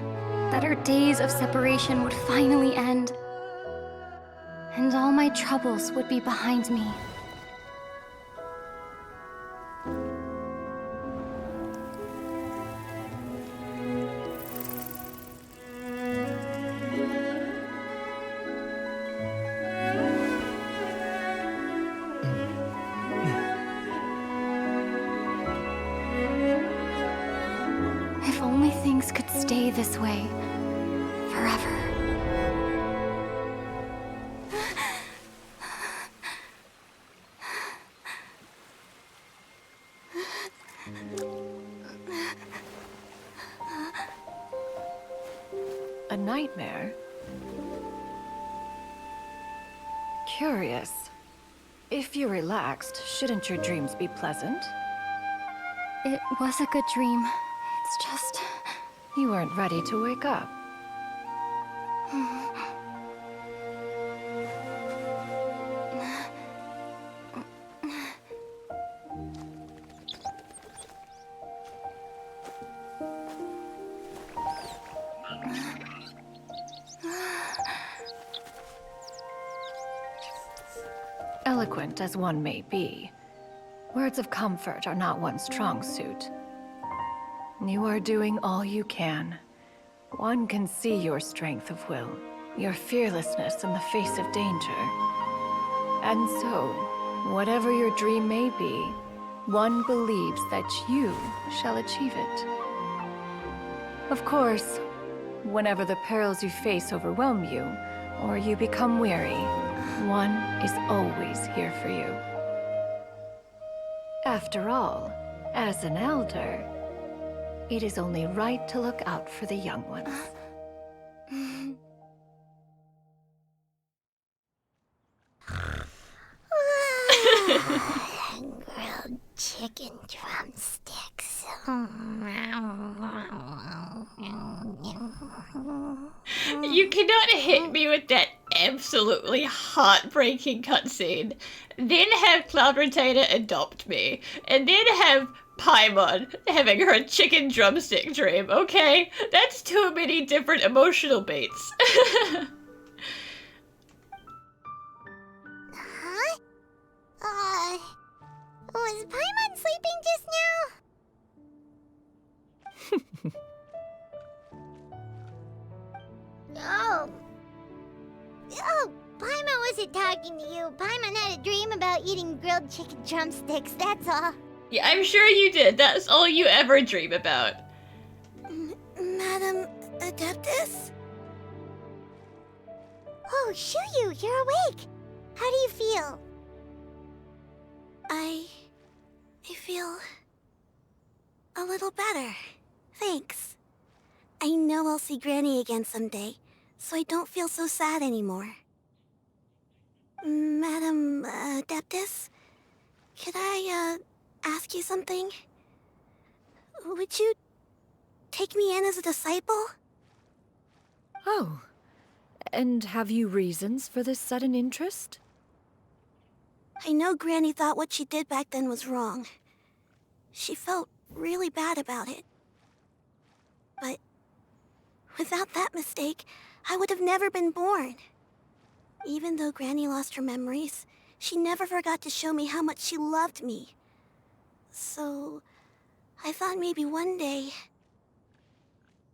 that our days of separation would finally end, and all my troubles would be behind me. Could stay this way forever. A nightmare? Curious. If you're relaxed, shouldn't your dreams be pleasant? It was a good dream. It's just... You weren't ready to wake up. Eloquent as one may be, words of comfort are not one's strong suit. You are doing all you can. One can see your strength of will, your fearlessness in the face of danger. And so, whatever your dream may be, one believes that you shall achieve it. Of course, whenever the perils you face overwhelm you, or you become weary, one is always here for you. After all, as an elder, it is only right to look out for the young ones. Grilled chicken drumsticks. You cannot hit me with that absolutely heartbreaking cutscene, then have Cloud Retainer adopt me, and then have Paimon having her chicken drumstick dream, okay? That's too many different emotional beats. Huh? Was Paimon sleeping just now? Oh, Paimon wasn't talking to you. Paimon had a dream about eating grilled chicken drumsticks, that's all. Yeah, I'm sure you did. That's all you ever dream about. Maybe Madam Adeptus? Oh, Xianyun, you're awake. How do you feel? I feel a little better. Thanks. I know I'll see Granny again someday, so I don't feel so sad anymore. Madam Adeptus, could I, ask you something? Would you take me in as a disciple? Oh, and have you reasons for this sudden interest? I know Granny thought what she did back then was wrong. She felt really bad about it. But without that mistake, I would have never been born. Even though Granny lost her memories, she never forgot to show me how much she loved me. So, I thought maybe one day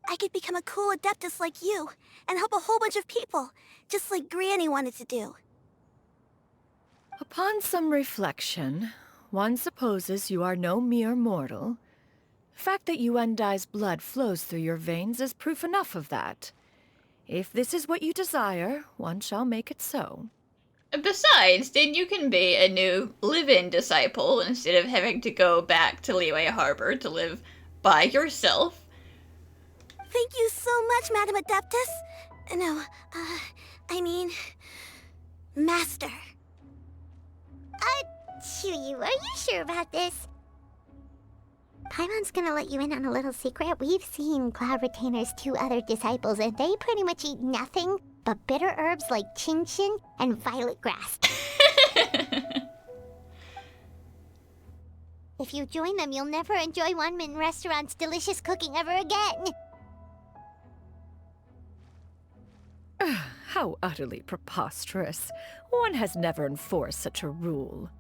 I could become a cool Adeptus like you and help a whole bunch of people, just like Granny wanted to do. Upon some reflection, one supposes you are no mere mortal. The fact that Yuendai's blood flows through your veins is proof enough of that. If this is what you desire, one shall make it so. Besides, then you can be a new live-in disciple instead of having to go back to Liyue Harbor to live by yourself. Thank you so much, Madam Adeptus. No, I mean, Master. Xianyun, are you sure about this? Paimon's gonna let you in on a little secret. We've seen Cloud Retainer's 2 other disciples, and they pretty much eat nothing but bitter herbs like Genshin and violet grass. If you join them, you'll never enjoy Wanmin Restaurant's delicious cooking ever again. How utterly preposterous. One has never enforced such a rule.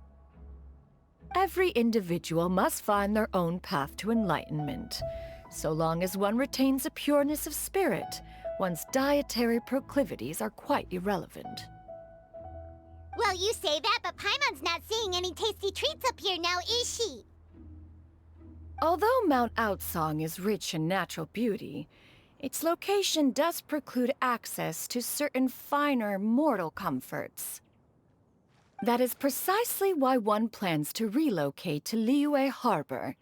Every individual must find their own path to enlightenment. So long as one retains a pureness of spirit, one's dietary proclivities are quite irrelevant. Well, you say that, but Paimon's not seeing any tasty treats up here now, is she? Although Mount Outsong is rich in natural beauty, its location does preclude access to certain finer mortal comforts. That is precisely why one plans to relocate to Liyue Harbor.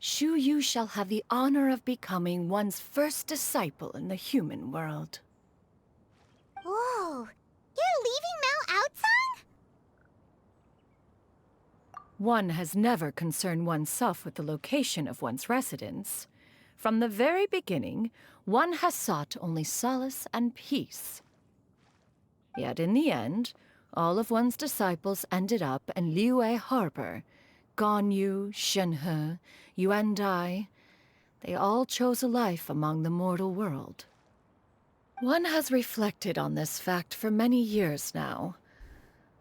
Xianyun shall have the honor of becoming one's first disciple in the human world. Whoa, you're leaving Mount Outsong? One has never concerned oneself with the location of one's residence. From the very beginning, one has sought only solace and peace. Yet in the end, all of one's disciples ended up in Liyue Harbor. Ganyu, Shenhe, Yuendai. They all chose a life among the mortal world. One has reflected on this fact for many years now.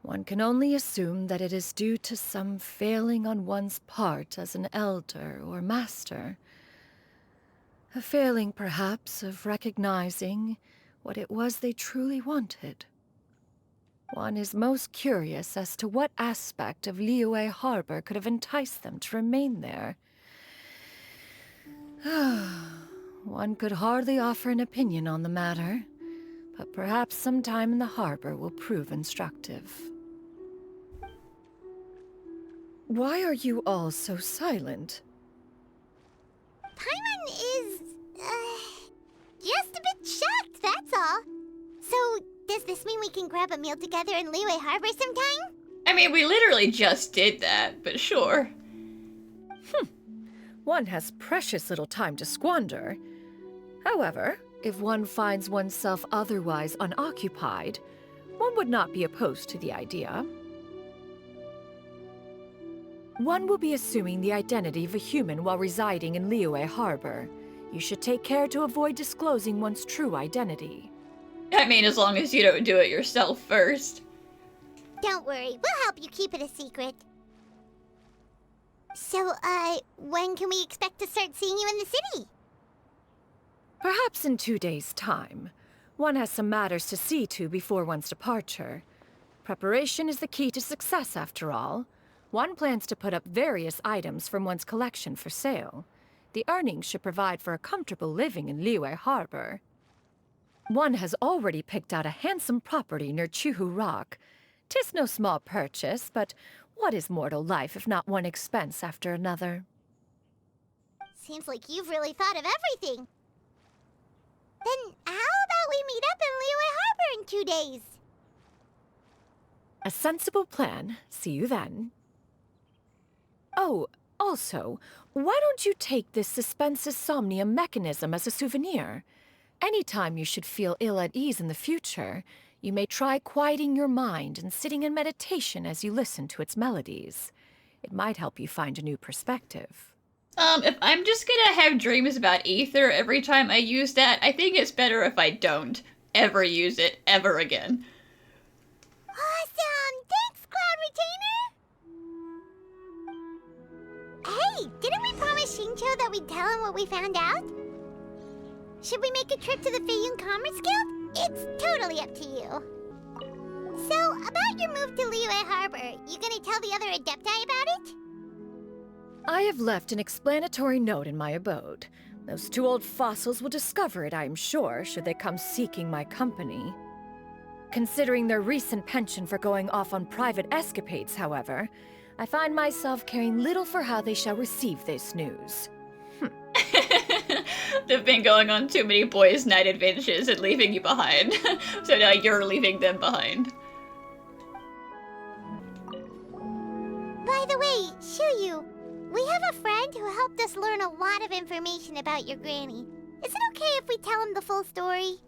One can only assume that it is due to some failing on one's part as an elder or master. A failing, perhaps, of recognizing what it was they truly wanted. One is most curious as to what aspect of Liyue Harbor could have enticed them to remain there. One could hardly offer an opinion on the matter, but perhaps some time in the harbor will prove instructive. Why are you all so silent? Paimon is, just a bit shocked, that's all. So, does this mean we can grab a meal together in Liyue Harbor sometime? I mean, we literally just did that, but sure. One has precious little time to squander. However, if one finds oneself otherwise unoccupied, one would not be opposed to the idea. One will be assuming the identity of a human while residing in Liyue Harbor. You should take care to avoid disclosing one's true identity. I mean, as long as you don't do it yourself first. Don't worry, we'll help you keep it a secret. So, when can we expect to start seeing you in the city? Perhaps in 2 days' time. One has some matters to see to before one's departure. Preparation is the key to success, after all. One plans to put up various items from one's collection for sale. The earnings should provide for a comfortable living in Liyue Harbor. One has already picked out a handsome property near Chuhu Rock. 'Tis no small purchase, but what is mortal life if not one expense after another? Seems like you've really thought of everything. Then how about we meet up in Liyue Harbor in 2 days? A sensible plan. See you then. Oh, also, why don't you take this suspense somnium mechanism as a souvenir? Anytime you should feel ill at ease in the future, you may try quieting your mind and sitting in meditation as you listen to its melodies. It might help you find a new perspective. If I'm just gonna have dreams about ether every time I use that, I think it's better if I don't ever use it ever again. Awesome! Thanks, Cloud Retainer! Hey, didn't we promise Xingqiu that we'd tell him what we found out? Should we make a trip to the Feiyun Commerce Guild? It's totally up to you. So, about your move to Liyue Harbor, you gonna tell the other Adepti about it? I have left an explanatory note in my abode. Those 2 old fossils will discover it, I am sure, should they come seeking my company. Considering their recent penchant for going off on private escapades, however, I find myself caring little for how they shall receive this news. They've been going on too many boys' night adventures and leaving you behind. So now you're leaving them behind. By the way, Xianyun, we have a friend who helped us learn a lot of information about your granny. Is it okay if we tell him the full story?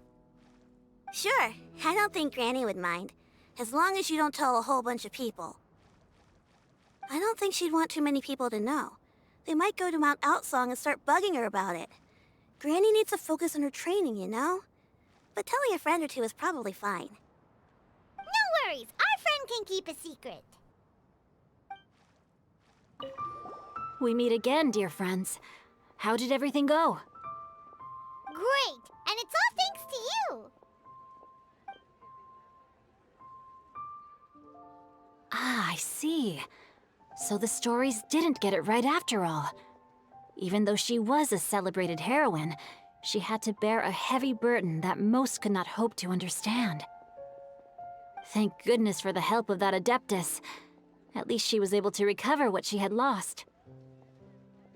Sure, I don't think Granny would mind, as long as you don't tell a whole bunch of people. I don't think she'd want too many people to know. They might go to Mount Outsong and start bugging her about it. Granny needs to focus on her training, you know? But telling a friend or two is probably fine. No worries, our friend can keep a secret. We meet again, dear friends. How did everything go? Great, and it's all thanks to you. Ah, I see. So the stories didn't get it right after all. Even though she was a celebrated heroine, she had to bear a heavy burden that most could not hope to understand. Thank goodness for the help of that Adeptus. At least she was able to recover what she had lost.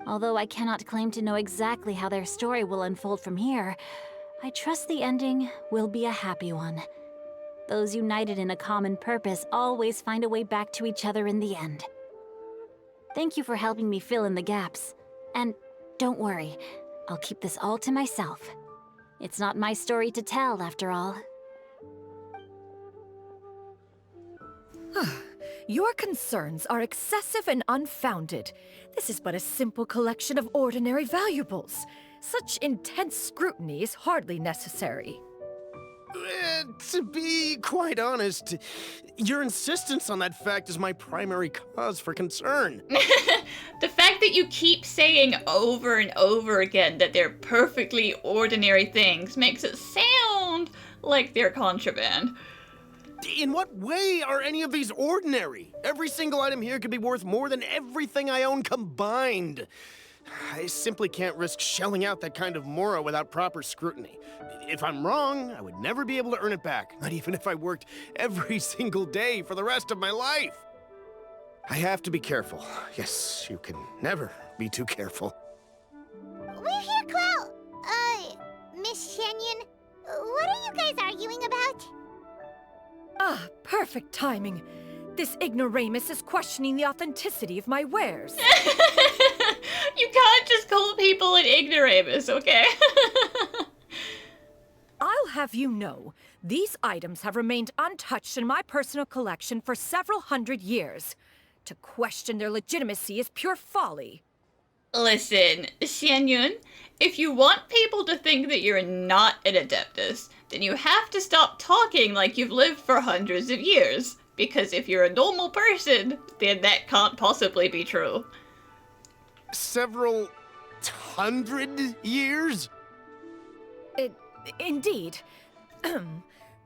Although I cannot claim to know exactly how their story will unfold from here, I trust the ending will be a happy one. Those united in a common purpose always find a way back to each other in the end. Thank you for helping me fill in the gaps. And don't worry, I'll keep this all to myself. It's not my story to tell, after all. Your concerns are excessive and unfounded. This is but a simple collection of ordinary valuables. Such intense scrutiny is hardly necessary. To be quite honest, your insistence on that fact is my primary cause for concern. The fact that you keep saying over and over again that they're perfectly ordinary things makes it sound like they're contraband. In what way are any of these ordinary? Every single item here could be worth more than everything I own combined. I simply can't risk shelling out that kind of mora without proper scrutiny. If I'm wrong, I would never be able to earn it back, not even if I worked every single day for the rest of my life. I have to be careful. Yes, you can never be too careful. We're here, Cloud. Miss Xianyun, what are you guys arguing about? Ah, perfect timing. This ignoramus is questioning the authenticity of my wares. You can't just call people an ignoramus, okay? I'll have you know, these items have remained untouched in my personal collection for several hundred years. To question their legitimacy is pure folly. Listen, Xianyun, if you want people to think that you're not an Adeptus, then you have to stop talking like you've lived for hundreds of years. Because if you're a normal person, then that can't possibly be true. Several hundred years? Indeed.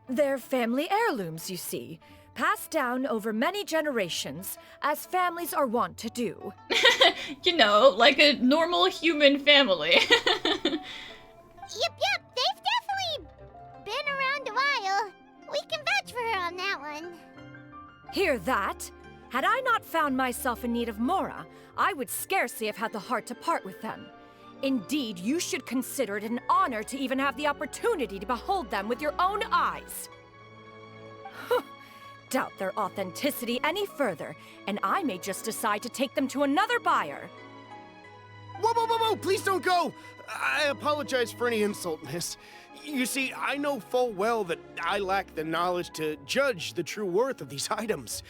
They're family heirlooms, you see. passed down over many generations, as families are wont to do. You know, like a normal human family. Yep, they've definitely been around a while. We can vouch for her on that one. Hear that? Had I not found myself in need of Mora, I would scarcely have had the heart to part with them. Indeed, you should consider it an honor to even have the opportunity to behold them with your own eyes. Doubt their authenticity any further, and I may just decide to take them to another buyer. Whoa! Please don't go! I apologize for any insult, miss. You see, I know full well that I lack the knowledge to judge the true worth of these items.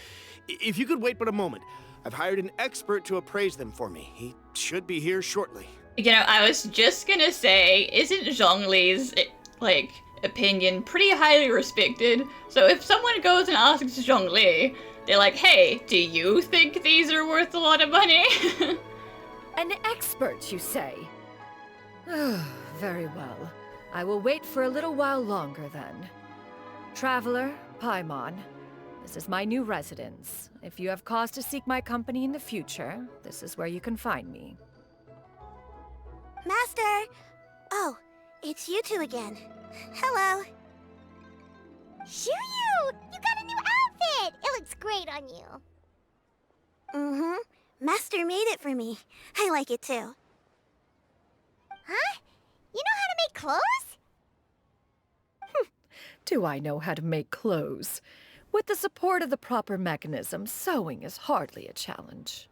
If you could wait but a moment, I've hired an expert to appraise them for me. He should be here shortly. You know, I was just gonna say, isn't Zhongli's, like, opinion pretty highly respected? So if someone goes and asks Zhongli, they're like, hey, do you think these are worth a lot of money? An expert, you say? Very well. I will wait for a little while longer then. Traveler, Paimon, this is my new residence. If you have cause to seek my company in the future, this is where you can find me. Master! Oh, it's you two again. Hello. Xianyun! You got a new outfit! It looks great on you. Mm-hmm. Master made it for me. I like it too. Huh? You know how to make clothes? Do I know how to make clothes? With the support of the proper mechanism, sewing is hardly a challenge.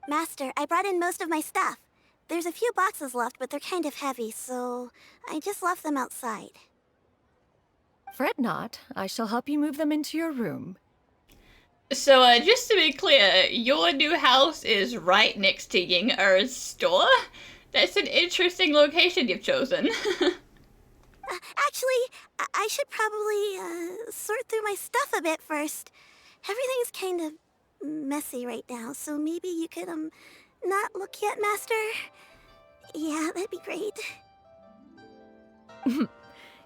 Master, I brought in most of my stuff. There's a few boxes left, but they're kind of heavy, so I just left them outside. Fret not. I shall help you move them into your room. So, just to be clear, your new house is right next to Ying Er's store? That's an interesting location you've chosen. Actually, I should probably sort through my stuff a bit first. Everything's kind of messy right now, so maybe you could, not look yet, Master? Yeah, that'd be great.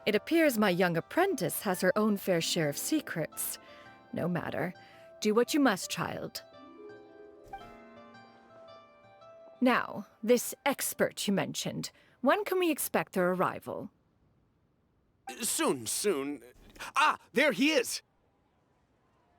It appears my young apprentice has her own fair share of secrets. No matter. Do what you must, child. Now, this expert you mentioned, when can we expect their arrival? Soon. Ah, there he is!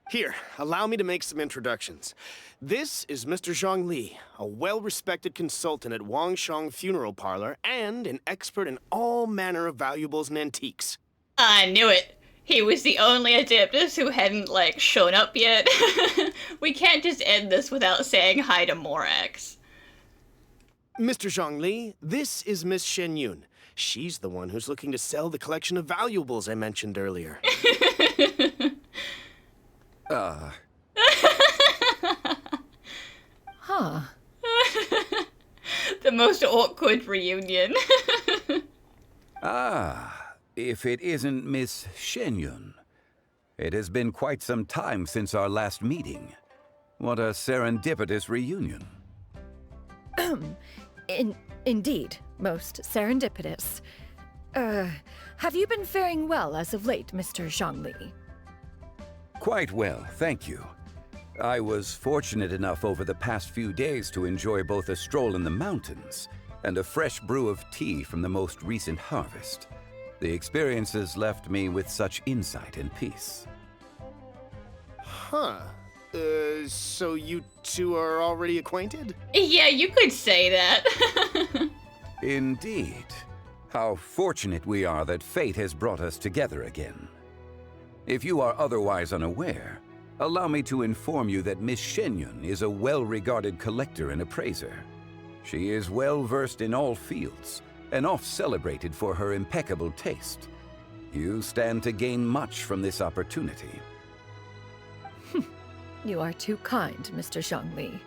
Here, allow me to make some introductions. This is Mr. Zhongli, a well-respected consultant at Wangshang Funeral Parlor and an expert in all manner of valuables and antiques. I knew it! He was the only Adeptus who hadn't, like, shown up yet. We can't just end this without saying hi to Morax. Mr. Zhongli, this is Miss Xianyun. She's the one who's looking to sell the collection of valuables I mentioned earlier. Huh. The most awkward reunion. If it isn't Miss Xianyun. It has been quite some time since our last meeting. What a serendipitous reunion. Indeed, most serendipitous. Have you been faring well as of late, Mr. Zhongli? Quite well, thank you. I was fortunate enough over the past few days to enjoy both a stroll in the mountains and a fresh brew of tea from the most recent harvest. The experiences left me with such insight and peace. Huh. So you two are already acquainted? Yeah, you could say that. Indeed. How fortunate we are that fate has brought us together again. If you are otherwise unaware, allow me to inform you that Miss Xianyun is a well-regarded collector and appraiser. She is well-versed in all fields, and oft-celebrated for her impeccable taste. You stand to gain much from this opportunity. You are too kind, Mr. Zhongli.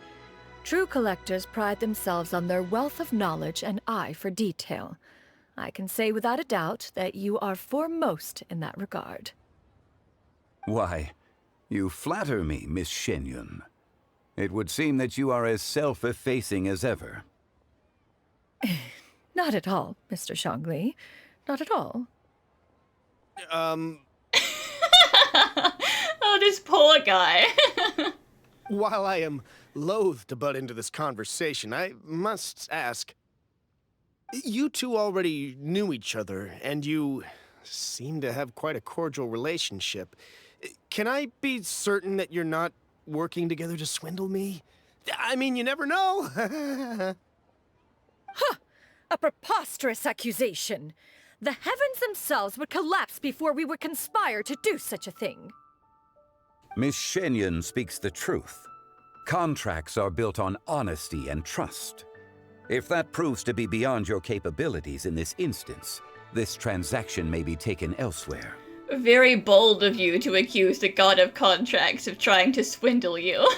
True collectors pride themselves on their wealth of knowledge and eye for detail. I can say without a doubt that you are foremost in that regard. Why, you flatter me, Miss Xianyun. It would seem that you are as self-effacing as ever. Not at all, Mr. Zhongli. Not at all. Oh, this poor guy. While I am loath to butt into this conversation, I must ask, you two already knew each other, and you seem to have quite a cordial relationship. Can I be certain that you're not working together to swindle me? I mean, you never know. Huh! A preposterous accusation. The heavens themselves would collapse before we would conspire to do such a thing. Miss Xianyun speaks the truth. Contracts are built on honesty and trust. If that proves to be beyond your capabilities in this instance, this transaction may be taken elsewhere. Very bold of you to accuse the god of contracts of trying to swindle you.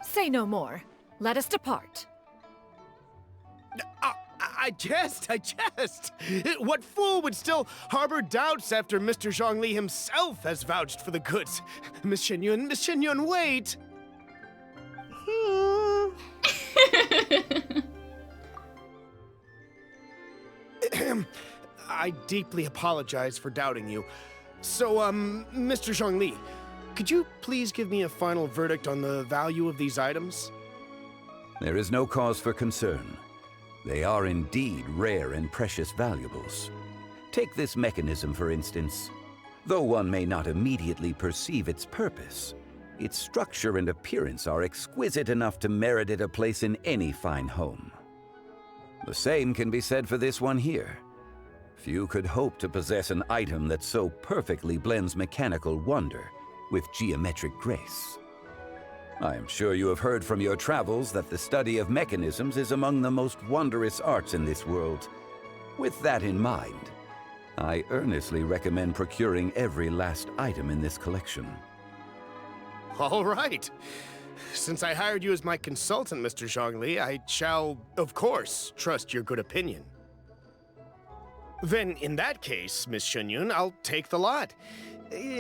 Say no more. Let us depart. I jest. What fool would still harbor doubts after Mr. Zhongli himself has vouched for the goods? Miss Xianyun, wait! I deeply apologize for doubting you. So, Mr. Zhongli, could you please give me a final verdict on the value of these items? There is no cause for concern. They are indeed rare and precious valuables. Take this mechanism, for instance. Though one may not immediately perceive its purpose, its structure and appearance are exquisite enough to merit it a place in any fine home. The same can be said for this one here. Few could hope to possess an item that so perfectly blends mechanical wonder with geometric grace. I am sure you have heard from your travels that the study of mechanisms is among the most wondrous arts in this world. With that in mind, I earnestly recommend procuring every last item in this collection. All right. Since I hired you as my consultant, Mr. Zhongli, I shall, of course, trust your good opinion. Then, in that case, Miss Xianyun, I'll take the lot.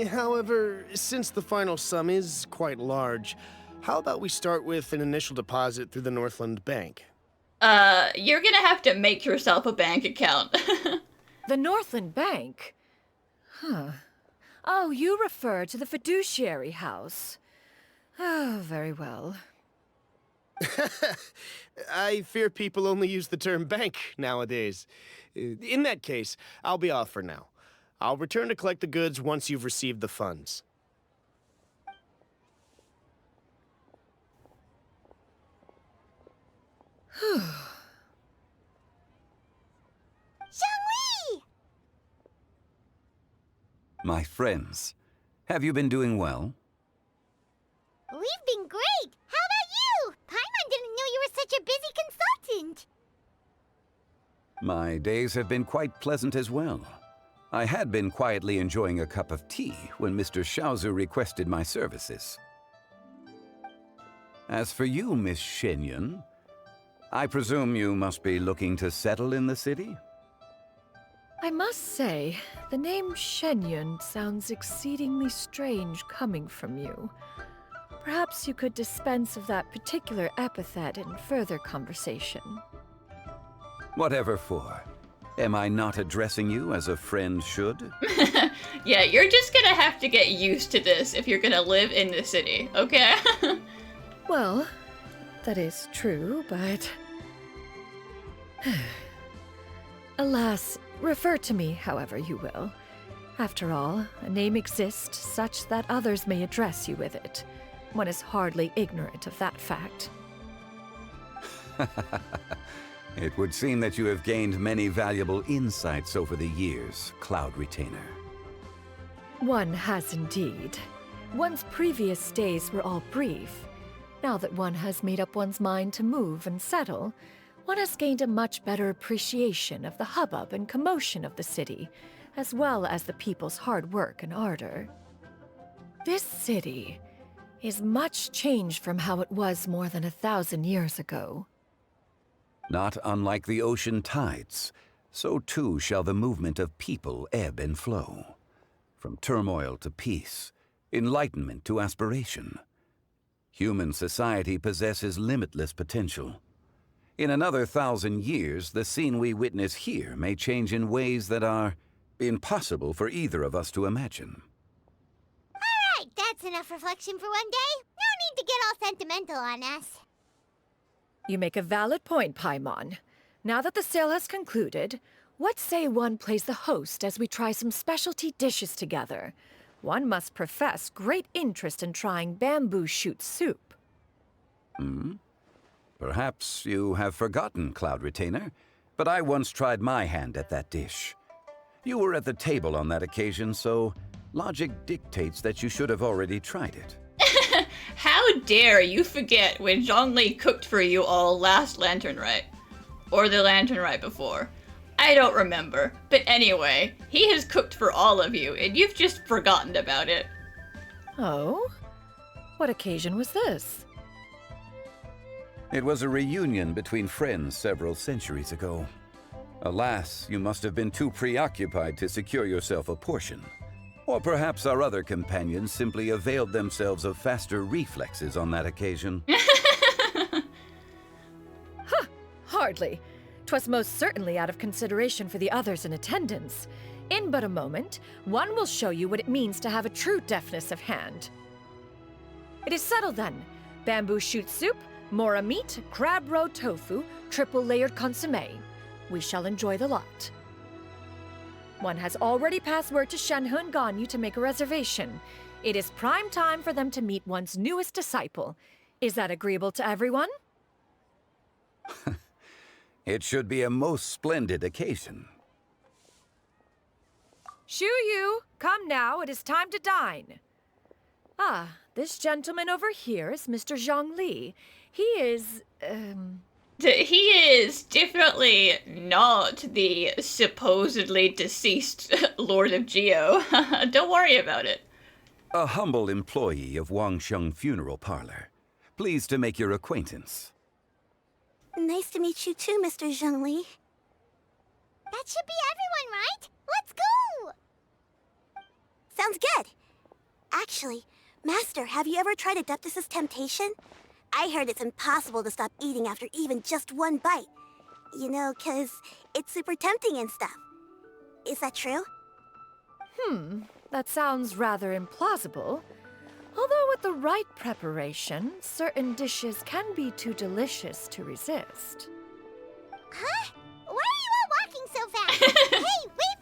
However, since the final sum is quite large, how about we start with an initial deposit through the Northland Bank? You're gonna have to make yourself a bank account. The Northland Bank? Huh. Oh, you refer to the fiduciary house. Oh, very well. I fear people only use the term bank nowadays. In that case, I'll be off for now. I'll return to collect the goods once you've received the funds. Zhongli! My friends, have you been doing well? We've been great! How about you? Paimon didn't know you were such a busy consultant! My days have been quite pleasant as well. I had been quietly enjoying a cup of tea when Mr. Xiaozu requested my services. As for you, Miss Xianyun, I presume you must be looking to settle in the city? I must say, the name Xianyun sounds exceedingly strange coming from you. Perhaps you could dispense of that particular epithet in further conversation. Whatever for. Am I not addressing you as a friend should? Yeah, you're just gonna have to get used to this if you're gonna live in the city, okay? Well, that is true, but... Alas, refer to me however you will. After all, a name exists such that others may address you with it. One is hardly ignorant of that fact. It would seem that you have gained many valuable insights over the years, Cloud Retainer. One has indeed. One's previous days were all brief. Now that one has made up one's mind to move and settle, one has gained a much better appreciation of the hubbub and commotion of the city, as well as the people's hard work and ardor. This city is much changed from how it was more than 1,000 years ago. Not unlike the ocean tides, so too shall the movement of people ebb and flow. From turmoil to peace, enlightenment to aspiration. Human society possesses limitless potential. In another 1,000 years, the scene we witness here may change in ways that are impossible for either of us to imagine. Alright, That's enough reflection for one day. No need to get all sentimental on us. You make a valid point, Paimon. Now that the sale has concluded, what say one plays the host as we try some specialty dishes together? One must profess great interest in trying bamboo shoot soup. Perhaps you have forgotten, Cloud Retainer, but I once tried my hand at that dish. You were at the table on that occasion, so logic dictates that you should have already tried it. How dare you forget when Zhongli cooked for you all last Lantern Rite? Or the Lantern Rite before? I don't remember. But anyway, he has cooked for all of you, and you've just forgotten about it. Oh? What occasion was this? It was a reunion between friends several centuries ago. Alas, you must have been too preoccupied to secure yourself a portion. Or perhaps our other companions simply availed themselves of faster reflexes on that occasion. Huh, hardly. 'Twas most certainly out of consideration for the others in attendance. In but a moment, one will show you what it means to have a true deftness of hand. It is settled then. Bamboo shoot soup, mora meat, crab roe tofu, triple-layered consommé. We shall enjoy the lot. One has already passed word to Xianyun and Ganyu to make a reservation. It is prime time for them to meet one's newest disciple. Is that agreeable to everyone? It should be a most splendid occasion. Shu Yu, come now, it is time to dine. Ah, this gentleman over here is Mr. Zhongli. He is, He is definitely not the supposedly deceased Lord of Geo. Don't worry about it. A humble employee of Wangsheng Funeral Parlor. Pleased to make your acquaintance. Nice to meet you too, Mr. Zhongli. That should be everyone, right? Let's go! Sounds good. Actually, Master, have you ever tried Adeptus' temptation? I heard it's impossible to stop eating after even just one bite. You know, 'cause it's super tempting and stuff. Is that true? That sounds rather implausible. Although with the right preparation, certain dishes can be too delicious to resist. Huh? Why are you all walking so fast? Hey, wait